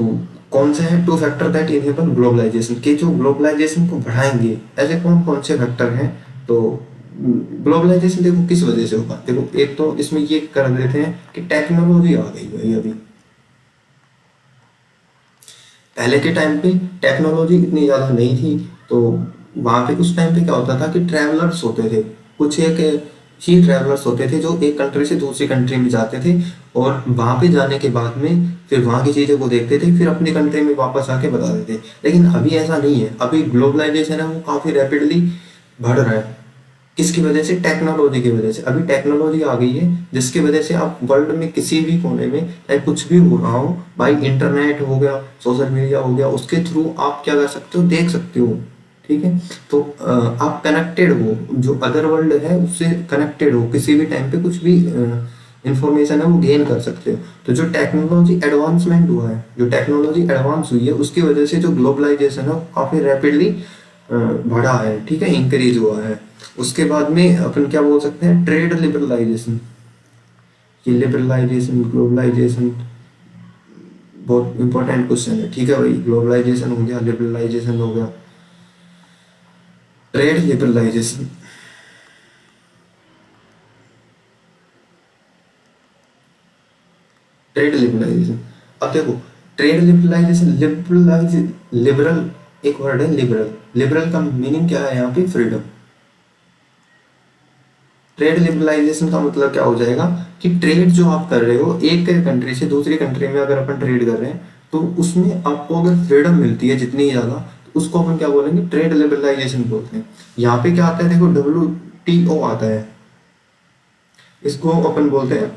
कौन से हैं two factor that enable globalisation, के जो ग्लोबलाइजेशन को बढ़ाएंगे? ऐसे कौन कौन से फैक्टर हैं? तो ग्लोबलाइजेशन देखो किस वजह से होगा, देखो एक तो इसमें ये कर देते हैं कि टेक्नोलॉजी आ गई भाई। अभी पहले के टाइम पे टेक्नोलॉजी इतनी ज़्यादा नहीं थी, तो वहाँ पे उस टाइम पे क्या होता था कि ट्रैवलर्स होते थे, कुछ एक ही ट्रैवलर्स होते थे जो एक कंट्री से दूसरी कंट्री में जाते थे, और वहाँ पे जाने के बाद में फिर वहाँ की चीज़ों को देखते थे, फिर अपनी कंट्री में वापस आके बता देते। लेकिन अभी ऐसा नहीं है, अभी ग्लोबलाइजेशन है वो काफ़ी रैपिडली बढ़ रहा है। किसकी वजह से? टेक्नोलॉजी की वजह से। अभी टेक्नोलॉजी आ गई है जिसकी वजह से आप वर्ल्ड में किसी भी कोने में चाहे कुछ भी हो रहा हो भाई, इंटरनेट हो गया, सोशल मीडिया हो गया, उसके थ्रू आप क्या कर सकते हो, देख सकते हो। ठीक है, तो आप कनेक्टेड हो, जो अदर वर्ल्ड है उससे कनेक्टेड हो, किसी भी टाइम पे कुछ भी इंफॉर्मेशन है वो गेन कर सकते हो। तो जो टेक्नोलॉजी एडवांसमेंट हुआ है, जो टेक्नोलॉजी एडवांस हुई है, उसकी वजह से जो ग्लोबलाइजेशन है वो काफ़ी रैपिडली बढ़ा है। ठीक है, इंक्रीज हुआ है। उसके बाद में अपन क्या बोल सकते हैं, ट्रेड लिबरलाइजेशन। ये लिबरलाइजेशन ग्लोबलाइजेशन बहुत इंपॉर्टेंट क्वेश्चन है। ठीक है भाई, ग्लोबलाइजेशन हो गया, लिबरलाइजेशन हो गया, ट्रेड लिबरलाइजेशन। ट्रेड लिबरलाइजेशन, अब देखो, ट्रेड लिबरलाइजेशन, लिबरल एक वर्ड है, लिबरल। लिबरल का मीनिंग क्या है यहाँ पे? फ्रीडम। ट्रेड लिबरलाइजेशन का मतलब क्या हो जाएगा कि ट्रेड जो आप कर रहे हो एक कंट्री से दूसरी कंट्री में, अगर अपन ट्रेड कर रहे हैं तो उसमें आपको अगर फ्रीडम मिलती है जितनी ज़्यादा, तो उसको अपन क्या बोलेंगे? ट्रेड लिबरलाइजेशन बोलते हैं। यहाँ पे क्या आता है देखो, WTO आता है, इसको अपन बोलते हैं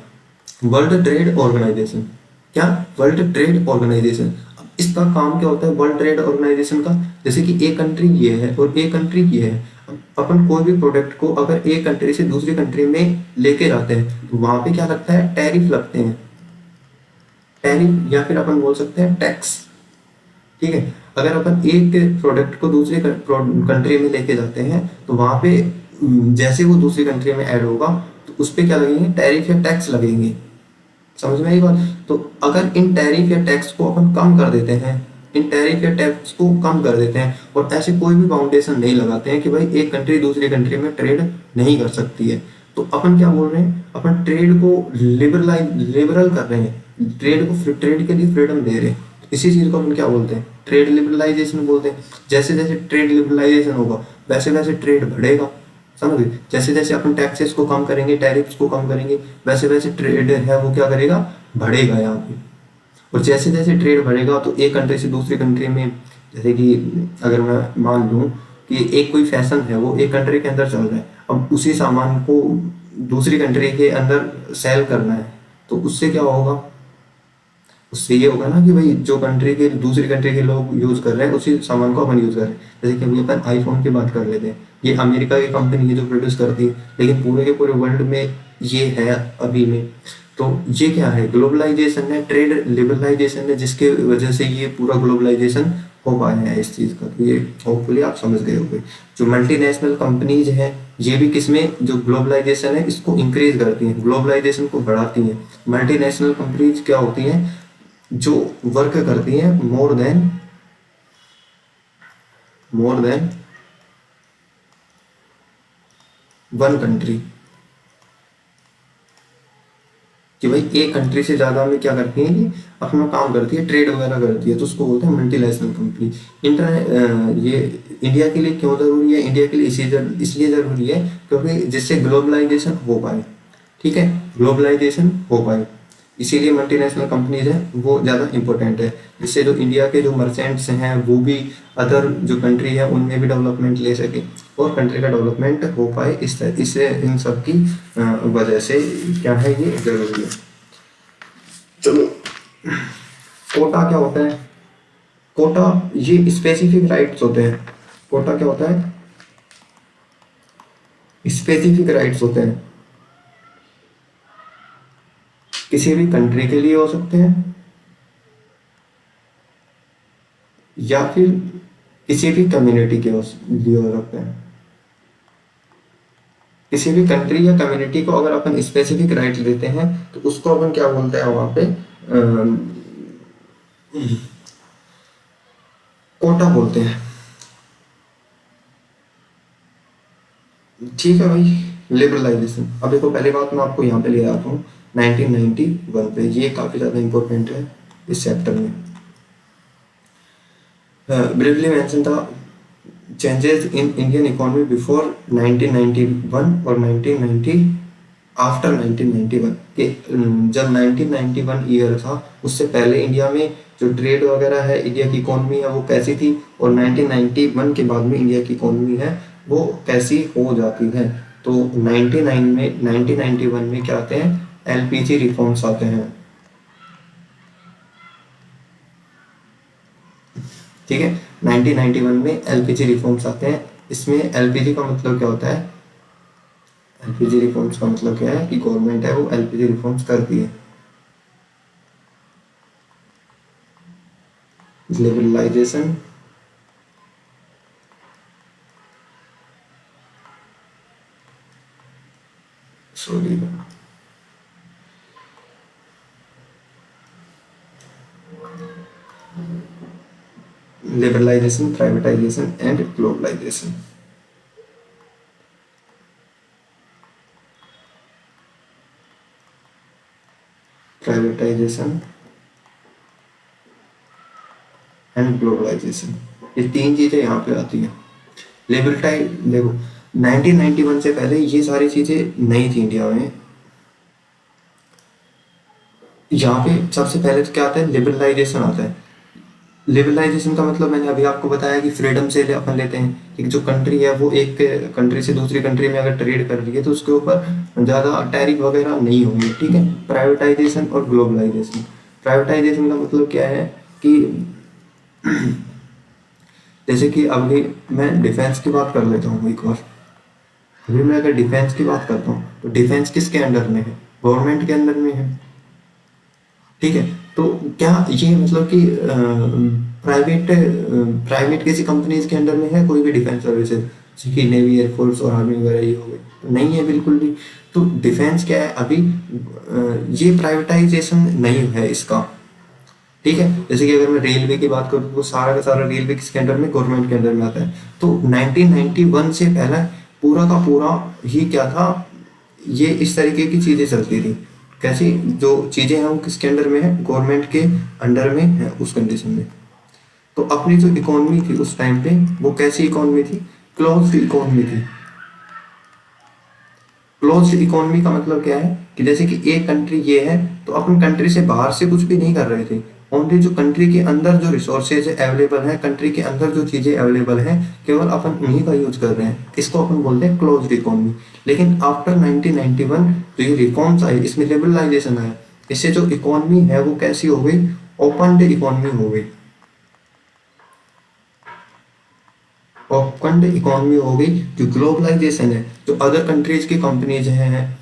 वर्ल्ड ट्रेड ऑर्गेनाइजेशन। क्या? World trade organisation. अब इसका काम क्या होता है वर्ल्ड ट्रेड ऑर्गेनाइजेशन का? जैसे कि एक कंट्री ये है और एक कंट्री ये है, अब अपन कोई भी प्रोडक्ट को अगर एक कंट्री से दूसरी कंट्री में लेके जाते हैं तो वहां पे क्या लगता है? टैरिफ लगते हैं। टैरिफ या फिर अपन बोल सकते हैं टैक्स। ठीक है, अगर अपन एक प्रोडक्ट को दूसरी कंट्री में लेके जाते हैं तो वहां पे जैसे वो दूसरी कंट्री में ऐड होगा तो उस पे क्या लगेंगे? टैरिफ या टैक्स लगेंगे। समझ में आई बात? तो अगर इन टैरिफ या टैक्स को अपन कम कर देते हैं, इन टैरिफ या टैक्स को कम कर देते हैं और ऐसे कोई भी बाउंडेशन नहीं लगाते हैं कि भाई एक कंट्री दूसरी कंट्री में ट्रेड नहीं कर सकती है, तो अपन क्या बोल रहे हैं? अपन ट्रेड को लिबरल कर रहे हैं, ट्रेड को ट्रेड के लिए फ्रीडम दे रहे हैं। इसी चीज को अपन क्या बोलते हैं? ट्रेड लिबरलाइजेशन बोलते हैं। जैसे जैसे ट्रेड लिबरलाइजेशन होगा वैसे वैसे ट्रेड बढ़ेगा। समझ गए? जैसे जैसे अपन टैक्सेस को कम करेंगे, टैरिफ्स को कम करेंगे, वैसे वैसे ट्रेड है वो क्या करेगा? बढ़ेगा यहाँ पे। और जैसे जैसे ट्रेड बढ़ेगा तो एक कंट्री से दूसरी कंट्री में, जैसे कि अगर मैं मान लूँ कि एक कोई फैशन है वो एक कंट्री के अंदर चल रहा है, अब उसी सामान को दूसरी कंट्री के अंदर सेल करना है, तो उससे क्या होगा? उससे ये होगा ना कि भाई जो कंट्री के दूसरी कंट्री के लोग यूज कर रहे हैं उसी सामान को अपन यूज कर रहे हैं। जैसे कि अभी अपन आईफोन की बात कर लेते हैं, ये अमेरिका की कंपनी है जो प्रोड्यूस करती है, लेकिन पूरे के पूरे वर्ल्ड में ये है अभी में। तो ये क्या है? ग्लोबलाइजेशन है, ट्रेड लिबरलाइजेशन है, जिसके वजह से ये पूरा ग्लोबलाइजेशन हो पाया है इस चीज़ का। तो ये होपफुली आप समझ गए होंगे। जो मल्टीनेशनल कंपनीज हैं ये भी किसमें, जो ग्लोबलाइजेशन है इसको इंक्रीज करती हैं, ग्लोबलाइजेशन को बढ़ाती हैं। मल्टीनेशनल कंपनीज क्या होती हैं? जो वर्क करती हैं मोर देन वन कंट्री, कि भाई एक कंट्री से ज़्यादा में क्या करती हैं कि अपना काम करती है, ट्रेड वगैरह करती है, तो उसको बोलते हैं मल्टीनेशनल कंपनी। ये इंडिया के लिए क्यों ज़रूरी है? इंडिया के लिए इसलिए ज़रूरी है क्योंकि जिससे ग्लोबलाइजेशन हो पाए। ठीक है, ग्लोबलाइजेशन हो पाए, इसीलिए मल्टीनेशनल कंपनीज हैं वो ज़्यादा इंपॉर्टेंट है, जिससे जो इंडिया के जो मर्चेंट्स हैं वो भी अदर जो कंट्री है उनमें भी डेवलपमेंट ले सके और कंट्री का डेवलपमेंट हो पाए। इससे इन सब की वजह से क्या है, ये जरूरी है। चलो, कोटा क्या होता है? कोटा ये स्पेसिफिक राइट्स होते हैं। कोटा क्या होता है? स्पेसिफिक राइट्स होते हैं, किसी भी कंट्री के लिए हो सकते हैं या फिर किसी भी कम्युनिटी के लिए हो सकते हैं। किसी भी कंट्री या कम्युनिटी को अगर अपन स्पेसिफिक राइट देते हैं तो उसको अपन क्या बोलते हैं वहां पे? कोटा बोलते हैं। ठीक है भाई। लिबरलाइजेशन, अब देखो पहली बात मैं आपको यहाँ पे ले आता हूँ 1991 पे, ये काफ़ी ज़्यादा इम्पोर्टेंट है इस चैप्टर में। ब्रीफली मेंशन था changes in Indian economy before 1991 और 1990 आफ्टर 1991 के। जब 1991 ईयर था उससे पहले इंडिया में जो ट्रेड वगैरह है, इंडिया की इकोनॉमी है वो कैसी थी, और 1991 के बाद में इंडिया की इकोनॉमी है वो कैसी हो जाती है। तो 1991 में क्या आते हैं, एलपीजी रिफॉर्म्स आते हैं। ठीक है, 1991 में एलपीजी रिफॉर्म्स आते हैं। इसमें एलपीजी का मतलब क्या होता है, एलपीजी रिफॉर्म्स का मतलब क्या है कि गवर्नमेंट है वो एलपीजी रिफॉर्म्स करती है। Liberalisation, sorry, liberalisation, privatisation and globalisation. Privatisation and globalisation, ये तीन चीजें यहाँ पे आती हैं। लिबरटाइज देखो 1991 से पहले ये सारी चीजें नहीं थी इंडिया में। यहाँ पे सबसे पहले तो क्या आता है, लिबरलाइजेशन आता है। लिबरलाइजेशन का मतलब मैंने अभी आपको बताया कि फ्रीडम से अपन लेते हैं कि जो कंट्री है वो एक कंट्री से दूसरी कंट्री में अगर ट्रेड कर रही है तो उसके ऊपर ज़्यादा टैरिफ वगैरह नहीं होंगे। ठीक है, प्राइवेटाइजेशन और ग्लोबलाइजेशन। प्राइवेटाइजेशन का मतलब क्या है कि जैसे कि अभी मैं डिफेंस की बात कर लेता हूँ एक बार। अभी मैं अगर डिफेंस की बात करता हूँ तो डिफेंस किसके अंडर में है, गवर्नमेंट के अंडर में है। ठीक है, तो क्या ये मतलब कि प्राइवेट प्राइवेट किसी कंपनीज के अंडर में है कोई भी डिफेंस सर्विसेज, जैसे कि नेवी, एयरफोर्स और आर्मी वगैरह ये हो गई, तो नहीं है बिल्कुल भी। तो डिफेंस क्या है अभी, ये प्राइवेटाइजेशन नहीं है इसका। ठीक है, जैसे कि अगर मैं रेलवे की बात करूँ तो सारा का सारा रेलवे किसके अंडर में, गवर्नमेंट के अंडर में आता है। तो 1991 से पहले पूरा का पूरा ही क्या था, ये इस तरीके की चीजें चलती थी। कैसी जो चीजें हैं वो किसके अंडर में है, गवर्नमेंट के अंडर में है उस कंडीशन में। तो अपनी जो इकोनॉमी थी उस टाइम पे वो कैसी इकोनॉमी थी, क्लोज्ड इकोनॉमी थी। क्लोज्ड इकोनॉमी का मतलब क्या है कि जैसे कि एक कंट्री ये है तो अपन कंट्री से बाहर से कुछ भी नहीं कर रहे थे, ओनली जो कंट्री के अंदर जो रिसोर्सेज अवेलेबल है, कंट्री के अंदर जो चीजें अवेलेबल हैं केवल अपन उन्हीं का यूज कर रहे हैं, इसको अपन बोलते हैं क्लोज्ड इकोनॉमी। लेकिन आफ्टर 1991 जो ये रिफॉर्म्स आए, इसमें लिबरलाइजेशन आया, इससे जो इकोनॉमी है वो कैसी हो गई, ओपन इकोनॉमी हो गई। ओपन इकोनॉमी हो गई। जो ग्लोबलाइजेशन है, जो अदर कंट्रीज की कंपनीज हैं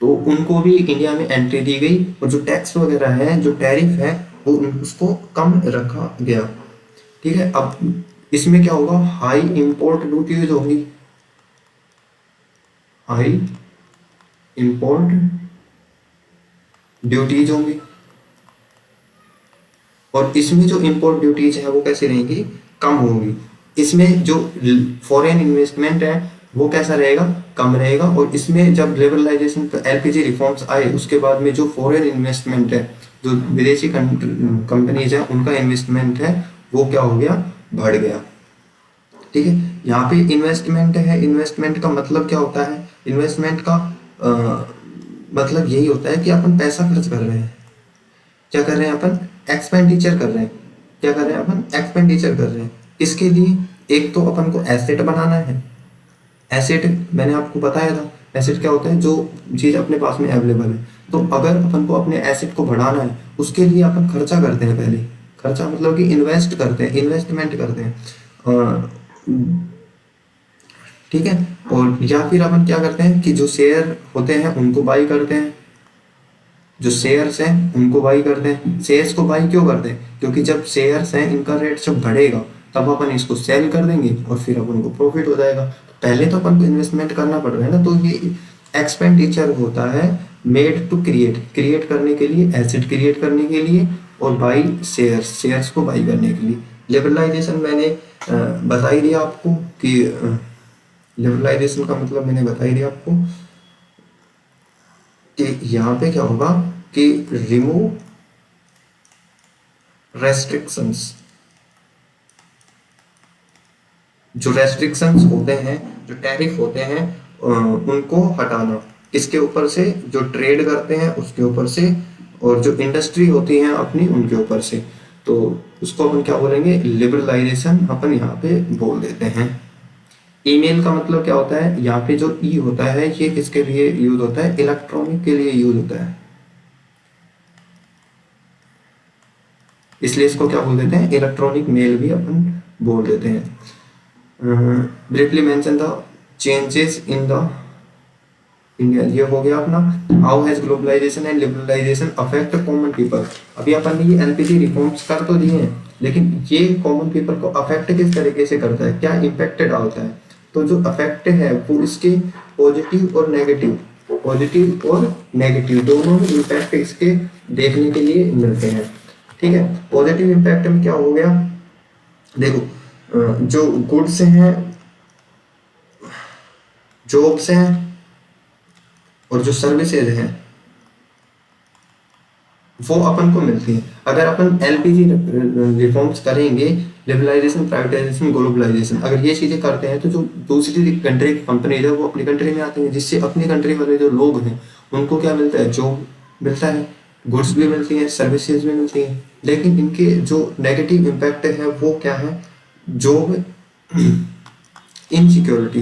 तो उनको भी इंडिया में एंट्री दी गई, और जो टैक्स वगैरह है, जो टैरिफ है वो उसको कम रखा गया। ठीक है, अब इसमें क्या होगा, हाई इंपोर्ट ड्यूटीज होंगी, हाई इंपोर्ट ड्यूटीज होंगी। और इसमें जो इंपोर्ट ड्यूटीज है वो कैसे रहेंगी, कम होंगी। इसमें जो फॉरेन इन्वेस्टमेंट है वो कैसा रहेगा, कम रहेगा। और इसमें जब लिबरलाइजेशन एलपीजी रिफॉर्म्स आए उसके बाद में जो फॉरेन इन्वेस्टमेंट है, जो विदेशी कंपनीज है उनका इन्वेस्टमेंट है वो क्या हो गया, बढ़ गया। ठीक है, यहाँ पे इन्वेस्टमेंट है, इन्वेस्टमेंट का मतलब क्या होता है, इन्वेस्टमेंट का मतलब यही होता है कि अपन पैसा खर्च कर रहे हैं। क्या कर रहे हैं अपन, एक्सपेंडिचर कर रहे हैं। क्या कर रहे हैं अपन, एक्सपेंडिचर कर रहे हैं। किसके लिए, एक तो अपन को एसेट बनाना है। एसेट मैंने आपको बताया था, एसेट क्या होता है, जो चीज़ अपने पास में अवेलेबल है। तो अगर अपन को अपने एसेट को बढ़ाना है उसके लिए अपन खर्चा करते हैं पहले। खर्चा मतलब कि इन्वेस्ट करते हैं, इन्वेस्टमेंट करते हैं। ठीक है, और या फिर अपन क्या करते हैं कि जो शेयर होते हैं उनको बाई करते हैं, जो शेयर्स हैं उनको बाई करते हैं। शेयर्स को बाई क्यों करते हैं, क्योंकि जब शेयर्स हैं इनका रेट जब बढ़ेगा तब अपन इसको सेल कर देंगे और फिर अपन को प्रॉफिट हो जाएगा। पहले तो अपन को इन्वेस्टमेंट करना पड़ रहा है ना, तो ये एक्सपेंडिचर होता है मेड टू क्रिएट, क्रिएट करने के लिए, एसेट क्रिएट करने के लिए, और बाई शेयर्स, शेयर्स को बाई करने के लिए। लिबरलाइजेशन मैंने बता ही दिया आपको कि लिबरलाइजेशन का मतलब मैंने बता ही दिया आपको कि यहाँ पे क्या होगा कि रिमूव रेस्ट्रिक्शंस, जो रेस्ट्रिक्शंस होते हैं, जो टैरिफ होते हैं, उनको हटाना, किसके ऊपर से, जो ट्रेड करते हैं उसके ऊपर से, और जो इंडस्ट्री होती है अपनी उनके ऊपर से। तो उसको अपन क्या बोलेंगे, लिबरलाइजेशन अपन यहाँ पे बोल देते हैं। ईमेल का मतलब क्या होता है, यहाँ पे जो ई होता है ये किसके लिए यूज होता है, इलेक्ट्रॉनिक के लिए यूज होता है, इसलिए इसको क्या बोल देते हैं, इलेक्ट्रॉनिक मेल भी अपन बोल देते हैं। Briefly mention the changes in the India, ये हो गया अपना। How has globalisation and liberalisation affect common people. अभी अपन ने ये एलपीजी रिफॉर्म्स कर तो दिए हैं, लेकिन ये कॉमन पीपल को अफेक्ट किस तरीके से करता है, क्या इम्पैक्ट डालता है। तो जो अफेक्ट है वो इसके पॉजिटिव और नेगेटिव, पॉजिटिव और नेगेटिव दोनों इम्पैक्ट इसके देखने के लिए मिलते हैं। ठीक है, पॉजिटिव इम्पैक्ट में क्या हो गया, देखो जो गुड्स हैं, जॉब्स हैं और जो सर्विसेज हैं वो अपन को मिलती है। अगर अपन एलपीजी रिफॉर्म्स करेंगे, लिबरलाइजेशन, प्राइवेटाइजेशन, ग्लोबलाइजेशन, अगर ये चीजें करते हैं तो जो दूसरी कंट्री की कंपनीज है वो अपनी कंट्री में आती हैं, जिससे अपनी कंट्री वाले जो लोग हैं उनको क्या मिलता है, जॉब मिलता है, गुड्स भी मिलती हैं, सर्विसेज भी मिलती हैं। लेकिन इनके जो नेगेटिव इम्पैक्ट है वो क्या है, जॉब इनसिक्योरिटी।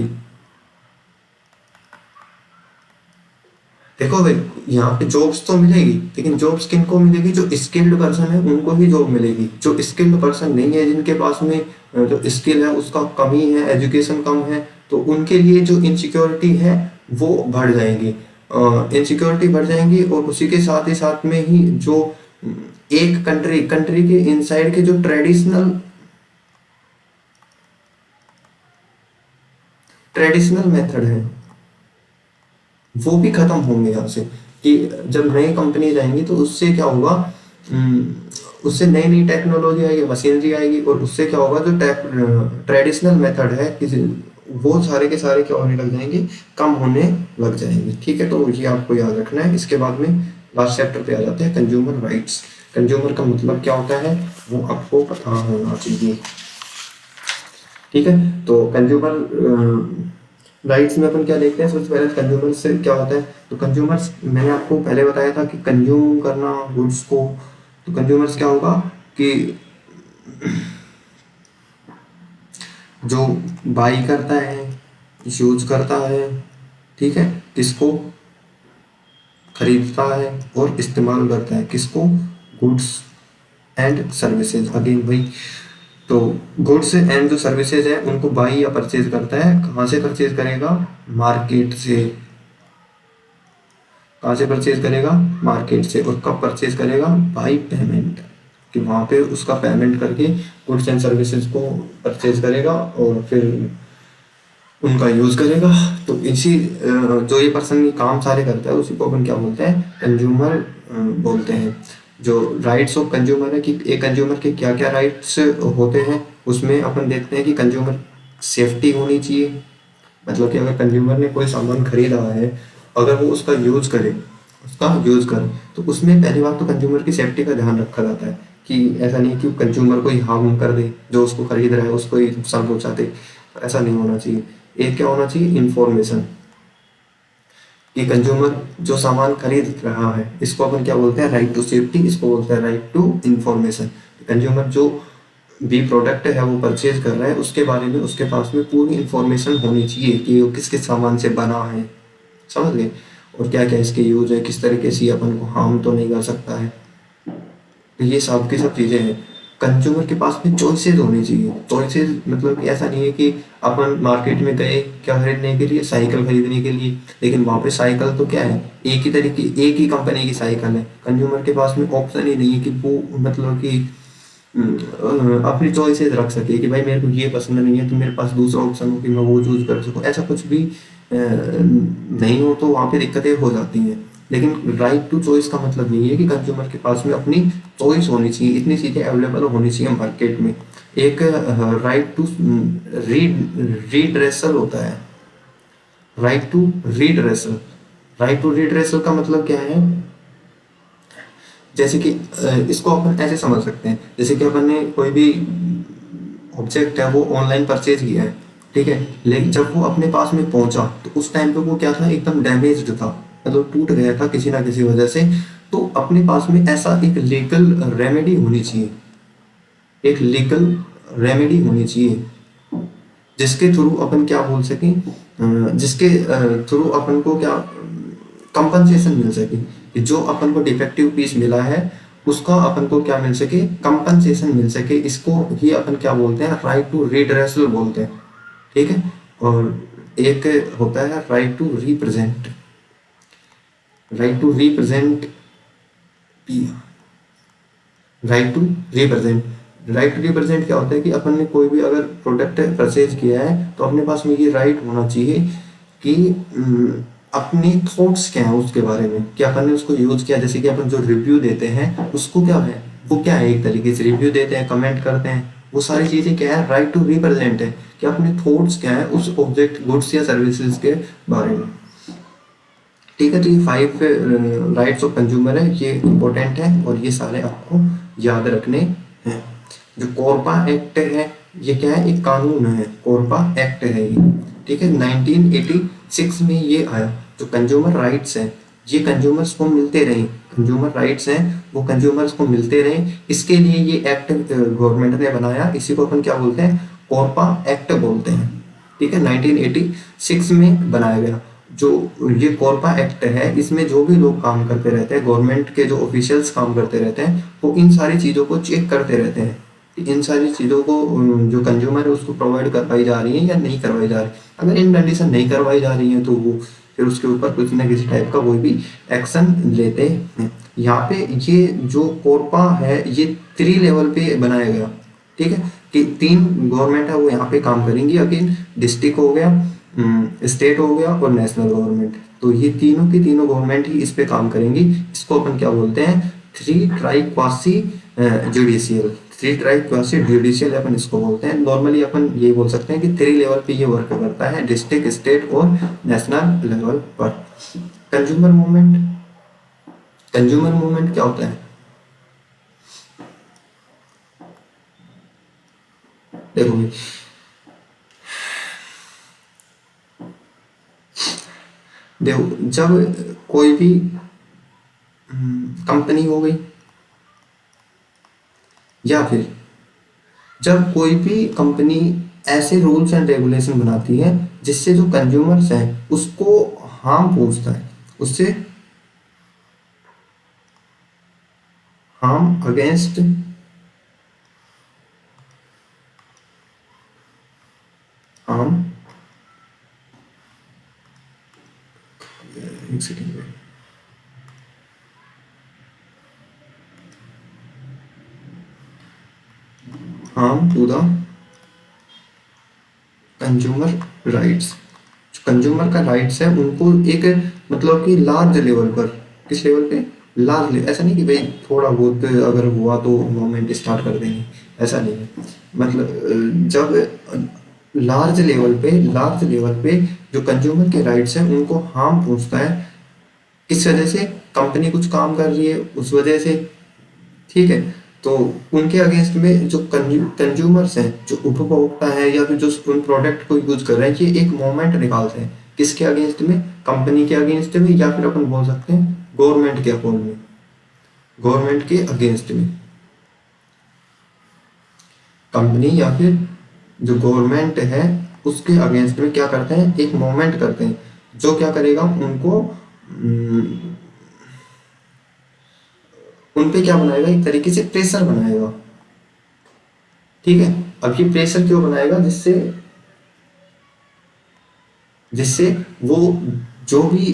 देखो भाई, यहाँ पे जॉब्स तो मिलेगी, लेकिन जॉब्स किनको मिलेगी, जो स्किल्ड पर्सन है उनको ही जॉब मिलेगी। जो स्किल्ड पर्सन नहीं है, जिनके पास में जो स्किल है उसका कमी है, एजुकेशन कम है, तो उनके लिए जो इनसिक्योरिटी है वो बढ़ जाएगी, इनसिक्योरिटी बढ़ जाएंगी। और उसी के साथ ही साथ में ही जो एक कंट्री के इनसाइड के जो ट्रेडिशनल मेथड है वो भी खत्म होंगे यहाँ से। कि जब नई कंपनी जाएंगी तो उससे क्या होगा, उससे नई नई टेक्नोलॉजी आएगी, मशीनरी आएगी, और उससे क्या होगा, जो ट्रेडिशनल मेथड है किसी, वो सारे के सारे क्या होने लग जाएंगे, कम होने लग जाएंगे। ठीक है, तो ये आपको याद रखना है। इसके बाद में लास्ट चैप्टर पे आ जाते हैं, कंज्यूमर राइट्स। कंज्यूमर का मतलब क्या होता है वो आपको पता होना चाहिए। ठीक है, तो कंज्यूमर राइट्स में अपन क्या देखते हैं, सबसे पहले कंज्यूमर से क्या होता है। तो कंज्यूमर्स मैंने आपको पहले बताया था कि कंज्यूम करना गुड्स को, तो कंज्यूमर्स क्या होगा कि जो बाई करता है, यूज करता है, ठीक है, किसको खरीदता है और इस्तेमाल करता है, किसको, गुड्स एंड सर्विसेज। अगेन भाई, तो गुड्स एंड जो सर्विसेज है उनको बाई या परचेज करता है। कहाँ से परचेज करेगा, मार्केट से। कहाँ से परचेज करेगा, मार्केट से। और कब परचेज करेगा, बाई पेमेंट, कि वहाँ पे उसका पेमेंट करके गुड्स एंड सर्विसेज को परचेज करेगा और फिर उनका यूज करेगा। तो इसी जो ये पर्सन काम सारे करता है उसी को अपन क्या बोलते हैं, कंज्यूमर बोलते हैं। जो राइट्स ऑफ कंज्यूमर है कि एक कंज्यूमर के क्या क्या राइट्स होते हैं, उसमें अपन देखते हैं कि कंज्यूमर सेफ्टी होनी चाहिए। मतलब कि अगर कंज्यूमर ने कोई सामान खरीदा है, अगर वो उसका यूज करे, तो उसमें पहली बात तो कंज्यूमर की सेफ्टी का ध्यान रखा जाता है कि ऐसा नहीं कि कंज्यूमर को ही हार्म कर दे, जो उसको खरीद रहा है उसको ही नुकसान पहुंचा दे। ऐसा नहीं होना चाहिए। एक क्या होना चाहिए, इंफॉर्मेशन, कि कंज्यूमर जो सामान खरीद रहा है, इसको अपन क्या बोलते हैं, राइट टू सेफ्टी, इसको बोलते हैं राइट टू इंफॉर्मेशन। कंज्यूमर जो भी प्रोडक्ट है वो परचेज कर रहा है, उसके बारे में उसके पास में पूरी इंफॉर्मेशन होनी चाहिए कि वो किस किस सामान से बना है, समझ गए, और क्या क्या इसके यूज है, किस तरीके से अपन को हार्म तो नहीं कर सकता है। तो ये सब की सब चीज़ें हैं। कंज्यूमर के पास में चॉइसेस होनी चाहिए। चॉइसेस मतलब कि ऐसा नहीं है कि अपन मार्केट में गए क्या खरीदने के लिए, साइकिल खरीदने के लिए, लेकिन वहाँ पे साइकिल तो क्या है, एक ही तरीके, एक ही कंपनी की साइकिल है। कंज्यूमर के पास में ऑप्शन ही नहीं है कि वो मतलब कि अपनी चॉइसेस रख सके कि भाई मेरे को ये पसंद नहीं है तो मेरे पास दूसरा ऑप्शन हो कि मैं वो चूज कर सकूँ। ऐसा कुछ भी नहीं हो तो वहाँ पे दिक्कतें हो जाती हैं। लेकिन राइट टू चॉइस का मतलब यही है कि कंज्यूमर के पास में अपनी चॉइस होनी चाहिए, इतनी चीज़ें अवेलेबल होनी चाहिए मार्केट में। एक राइट टू रीड्रेसल होता है, right to redressal. Right to redressal का मतलब क्या है, जैसे कि इसको अपन ऐसे समझ सकते हैं, जैसे कि अपन ने कोई भी ऑब्जेक्ट है वो ऑनलाइन परचेज किया है, ठीक है, लेकिन जब वो अपने पास में पहुंचा तो उस टाइम पे वो क्या था, एकदम डैमेज्ड था, मतलब टूट गया था किसी ना किसी वजह से। तो अपने पास में ऐसा एक लीगल रेमेडी होनी चाहिए, एक लीगल रेमेडी होनी चाहिए जिसके थ्रू अपन क्या बोल सकें, जिसके थ्रू अपन को क्या कंपनसेशन मिल सके, कि जो अपन को डिफेक्टिव पीस मिला है उसका अपन को क्या मिल सके, कंपनसेशन मिल सके। इसको ही अपन क्या बोलते हैं, राइट टू रिड्रेसल बोलते हैं, ठीक है। और एक होता है right to represent, right to represent, right to represent. Right to represent क्या होता है कि अपन ने कोई भी अगर प्रोडक्ट परचेज किया है तो अपने पास में ये राइट होना चाहिए कि अपनी थॉट्स क्या है उसके बारे में, कि अपन ने उसको यूज किया। जैसे कि अपन जो रिव्यू देते हैं उसको क्या है, वो क्या है, एक तरीके से रिव्यू देते हैं, कमेंट करते हैं, वो सारी चीजें क्या है, राइट टू रिप्रेजेंट है, कि अपने थॉट्स क्या है उस ऑब्जेक्ट, गुड्स या सर्विसेज के बारे में, ठीक है। तो ये 5 राइट्स ऑफ कंज्यूमर है, ये इंपॉर्टेंट है और ये सारे आपको याद रखने हैं। जो कोरपा एक्ट है ये क्या है, एक कानून है, कोरपा एक्ट है ये, ठीक है। 1986 में ये आया। जो कंज्यूमर राइट्स हैं ये कंज्यूमर्स को मिलते रहे, कंज्यूमर राइट्स हैं वो कंज्यूमर्स को मिलते रहे, इसके लिए ये एक्ट गवर्नमेंट ने बनाया। इसी को अपन क्या बोलते हैं, कोरपा एक्ट बोलते हैं, ठीक है। 1986 में बनाया गया। जो ये कोरपा एक्ट है इसमें जो भी लोग काम करते रहते हैं, गवर्नमेंट के जो ऑफिशियल्स काम करते रहते हैं, वो इन सारी चीज़ों को चेक करते रहते हैं कि इन सारी चीज़ों को जो कंज्यूमर है उसको प्रोवाइड करवाई जा रही है या नहीं करवाई जा रही। अगर इन कंडीशन नहीं करवाई जा रही है तो वो फिर उसके ऊपर कुछ ना किसी टाइप का कोई भी एक्शन लेते हैं। यहाँ पे ये जो कोरपा है ये 3 लेवल पे बनाया गया, ठीक है, कि 3 गवर्नमेंट है वो यहाँ पे काम करेंगी। अगेन डिस्ट्रिक्ट हो गया, स्टेट हो गया और नेशनल गवर्नमेंट, तो ये तीनों की तीनों गवर्नमेंट ही इस पे काम करेंगी। इसको अपन क्या बोलते हैं, 3 ट्राइक्वासी जुडिशियल, 3 ट्राइक्वासी जुडिशियल अपन इसको बोलते हैं। नॉर्मली अपन ये बोल सकते हैं कि 3 लेवल पे ये वर्क करता है, डिस्ट्रिक्ट, स्टेट और नेशनल लेवल पर। कंज्यूमर मूवमेंट, कंज्यूमर मूवमेंट क्या होता है, देखो भाई, देखो जब कोई भी कंपनी हो गई या फिर जब कोई भी कंपनी ऐसे रूल्स एंड रेगुलेशन बनाती है जिससे जो कंज्यूमर्स हैं उसको हार्म पहुंचता है, उससे हार्म अगेंस्ट हार्म, एक सेकेंड में, harm to the consumer rights. जो कंज्यूमर का राइट्स है उनको एक मतलब कि लार्ज लेवल पर, किस लेवल पे, लार्ज लेवल, ऐसा नहीं कि भाई थोड़ा बहुत अगर हुआ तो मूवमेंट स्टार्ट कर देंगे, ऐसा नहीं है। मतलब जब लार्ज लेवल पे, लार्ज लेवल पे जो कंज्यूमर के राइट्स हैं उनको हार्म पहुंचता है, किस वजह से, कंपनी कुछ काम कर रही है उस वजह से, ठीक है। तो उनके अगेंस्ट में जो कंज्यूमर्स हैं, जो उपभोक्ता है या फिर जो उन प्रोडक्ट को यूज कर रहे हैं, ये एक मूवमेंट निकालते हैं, किसके अगेंस्ट में, कंपनी के अगेंस्ट में, या फिर अपन बोल सकते हैं गवर्नमेंट के अकाउंट में, गवर्नमेंट के अगेंस्ट में। कंपनी या फिर जो गवर्नमेंट है उसके अगेंस्ट में क्या करते हैं, एक मूवमेंट करते हैं, जो क्या करेगा, उनको उन पे क्या बनाएगा, एक तरीके से प्रेशर बनाएगा, ठीक है। अब ये प्रेशर क्यों बनाएगा, जिससे जिससे वो जो भी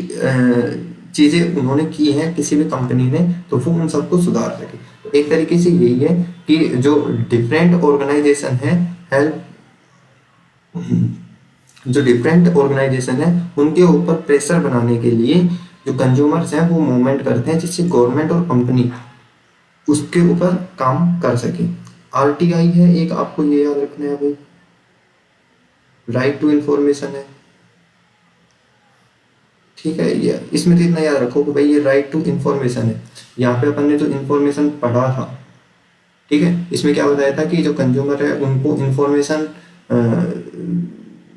चीजें उन्होंने की हैं किसी भी कंपनी ने, तो वो उन सबको सुधार सके। तो एक तरीके से यही है कि जो डिफरेंट ऑर्गेनाइजेशन है, हेल्प, जो डिफरेंट ऑर्गेनाइजेशन है उनके ऊपर प्रेशर बनाने के लिए जो कंज्यूमर्स हैं वो मूवमेंट करते हैं, जिससे गवर्नमेंट और कंपनी उसके ऊपर काम कर सके। आरटीआई है एक, आपको ये याद रखना है भाई, राइट टू इंफॉर्मेशन है, ठीक है, ये इसमें तो इतना याद रखो कि भाई ये राइट टू इन्फॉर्मेशन है। यहाँ पे अपन ने जो इन्फॉर्मेशन पढ़ा था, ठीक है, इसमें क्या बताया था कि जो कंज्यूमर है उनको इन्फॉर्मेशन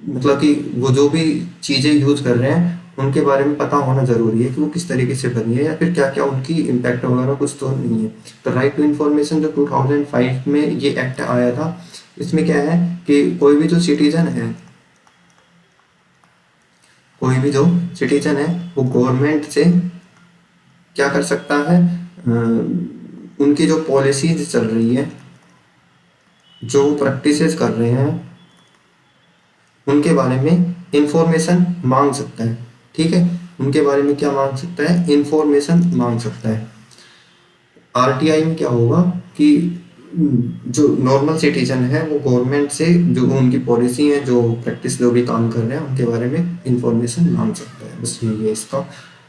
मतलब कि वो जो भी चीज़ें यूज़ कर रहे हैं उनके बारे में पता होना ज़रूरी है कि वो किस तरीके से बनी है या फिर क्या क्या उनकी इम्पैक्ट वगैरह कुछ तो नहीं है। तो राइट टू इन्फॉर्मेशन जो 2005 में ये एक्ट आया था, इसमें क्या है कि कोई भी जो सिटीजन है वो गवर्नमेंट से क्या कर सकता है, उनकी जो पॉलिसीज चल रही है, जो प्रैक्टिसेस कर रहे हैं, उनके बारे में इंफॉर्मेशन मांग सकता है। ठीक है, उनके बारे में क्या मांग सकता है, इंफॉर्मेशन मांग सकता है। आरटीआई में क्या होगा कि जो नॉर्मल सिटीजन है वो गवर्नमेंट से जो उनकी पॉलिसी है, जो प्रैक्टिस जो भी काम कर रहे हैं उनके बारे में इंफॉर्मेशन मांग सकता है। बस यही है इसका।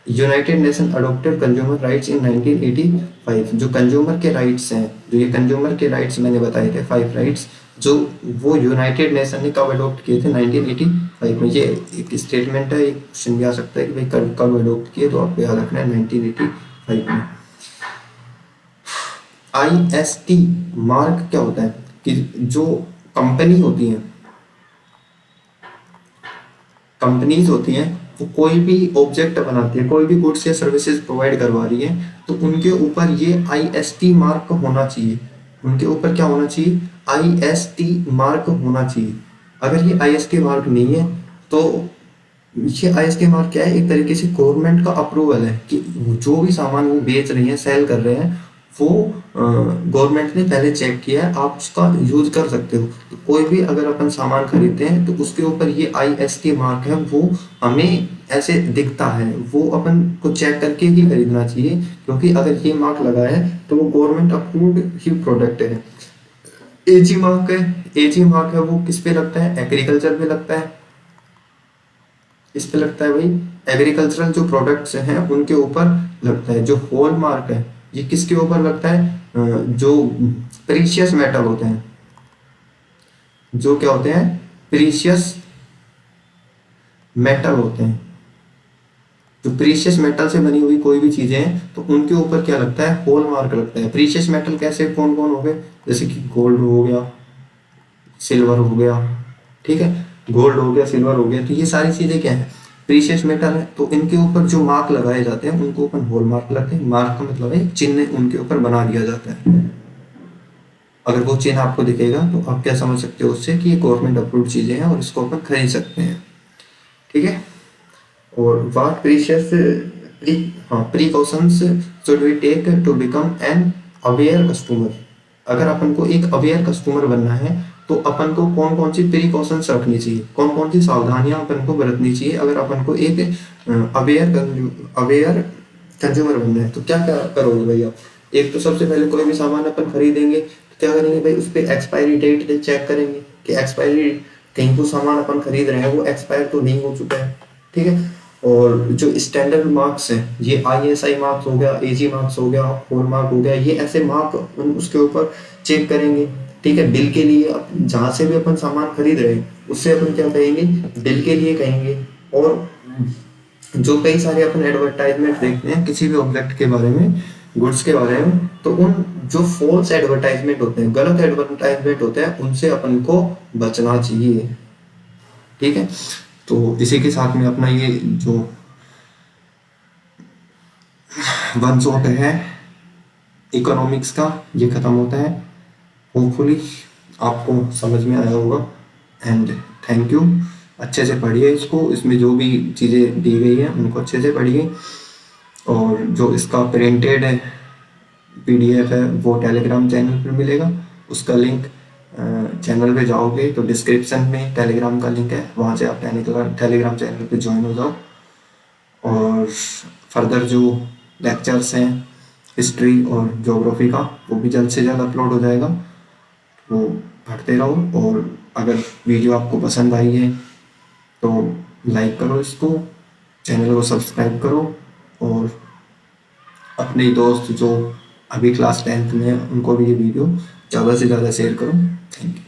United Nation adopted consumer rights in 1985। जो कंज्यूमर के राइट्स हैं, जो ये कंज्यूमर के राइट्स मैंने बताए थे 5 राइट्स, जो वो यूनाइटेड नेशन ने कब अडॉप्ट किए थे, 1985 में। ये एक स्टेटमेंट है, एक क्वेश्चन भी आ सकता है कि भाई कब अडॉप्ट किए, तो आपको याद रखना है 1985 में। IST मार्क क्या होता है कि जो कंपनीज होती हैं वो कोई भी ऑब्जेक्ट बनाती है, कोई भी गुड्स या सर्विसेज प्रोवाइड करवा रही है, तो उनके ऊपर ये IST मार्क होना चाहिए। उनके ऊपर क्या होना चाहिए, IST मार्क होना चाहिए। अगर ये IST मार्क नहीं है तो ये IST मार्क क्या है, एक तरीके से गवर्नमेंट का अप्रूवल है कि जो भी सामान वो बेच रही हैं, सेल कर रहे हैं, वो गवर्नमेंट ने पहले चेक किया है, आप उसका यूज कर सकते हो। तो कोई भी अगर अपन सामान खरीदते हैं तो उसके ऊपर ये IST मार्क है, वो हमें ऐसे दिखता है, वो अपन को चेक करके ही खरीदना चाहिए, क्योंकि अगर ये मार्क लगा है तो वो गवर्नमेंट अप्रूव्ड ही प्रोडक्ट है। AG मार्क है, AG मार्क है वो किस पे लगता है, एग्रीकल्चर पे लगता है। इस पे लगता है भाई, एग्रीकल्चरल जो प्रोडक्ट्स हैं उनके ऊपर लगता है। जो हॉल मार्क है ये किसके ऊपर लगता है, जो प्रीशियस मेटल होते हैं, जो क्या होते हैं, प्रीशियस मेटल होते हैं। जो प्रीशियस मेटल से बनी हुई कोई भी चीजें हैं तो उनके ऊपर क्या लगता है, हॉल मार्क लगता है। प्रीशियस मेटल कैसे, कौन कौन हो गए, जैसे कि गोल्ड हो गया, सिल्वर हो गया, ठीक है, गोल्ड हो गया, सिल्वर हो गया, तो ये सारी चीजें क्या है, प्रीशियस मेटल है। तो इनके ऊपर जो मार्क लगाए जाते हैं उनको अपन हॉल मार्क लगते हैं। मार्क का मतलब है चिन्ह उनके ऊपर बना दिया जाता है। अगर वो चिन्ह आपको दिखेगा तो आप क्या समझ सकते हो उससे कि ये गवर्नमेंट अप्रूव्ड चीजें हैं और इसको अपन खरीद सकते हैं। ठीक है, और what precautions should we take to become an aware customer. अगर अपन को एक अवेयर कस्टमर बनना है तो अपन को कौन कौन सी प्रिकॉशंस रखनी चाहिए, कौन कौन सी सावधानियां अपन को बरतनी चाहिए अगर अपन को एक अवेयर कंज्यूमर बनना है। तो क्या क्या करोगे भैया, एक तो सबसे पहले कोई भी सामान अपन खरीदेंगे तो क्या करेंगे भाई, उस पर एक्सपायरी डेट चेक करेंगे कि एक्सपायरी, कहीं वो सामान अपन खरीद रहे हैं वो एक्सपायर तो नहीं हो चुका है। ठीक है, और जो स्टैंडर्ड मार्क्स हैं, ये ISI मार्क्स हो गया, AG मार्क्स हो गया, हॉल मार्क हो गया, ये ऐसे मार्क उसके ऊपर चेक करेंगे। ठीक है, बिल के लिए जहाँ से भी अपन सामान खरीद रहे हैं उससे अपन क्या कहेंगे, बिल के लिए कहेंगे। और जो कई सारे अपन एडवर्टाइजमेंट देखते हैं किसी भी ऑब्जेक्ट के बारे में, गुड्स के बारे में, तो उन जो फॉल्स एडवर्टाइजमेंट होते हैं, गलत एडवर्टाइजमेंट होते हैं, उनसे अपन को बचना चाहिए। ठीक है, तो इसी के साथ में अपना ये जो वन शॉट है इकोनॉमिक्स का ये खत्म होता है। होपफुली आपको समझ में आया होगा एंड थैंक यू। अच्छे से पढ़िए इसको, इसमें जो भी चीज़ें दी गई हैं उनको अच्छे से पढ़िए। और जो इसका प्रिंटेड है PDF है वो टेलीग्राम चैनल पर मिलेगा, उसका लिंक चैनल पे जाओगे तो डिस्क्रिप्शन में टेलीग्राम का लिंक है, वहाँ से आप टेलीग्राम चैनल पे ज्वाइन हो जाओ। और फर्दर जो लेक्चर्स हैं हिस्ट्री और ज्योग्राफी का वो भी जल्द से जल्द अपलोड हो जाएगा, वो पढ़ते रहो। और अगर वीडियो आपको पसंद आई है तो लाइक करो इसको, चैनल को सब्सक्राइब करो, और अपने दोस्त जो अभी क्लास 10th में हैं उनको भी ये वीडियो ज़्यादा से ज़्यादा शेयर करो। Thank you.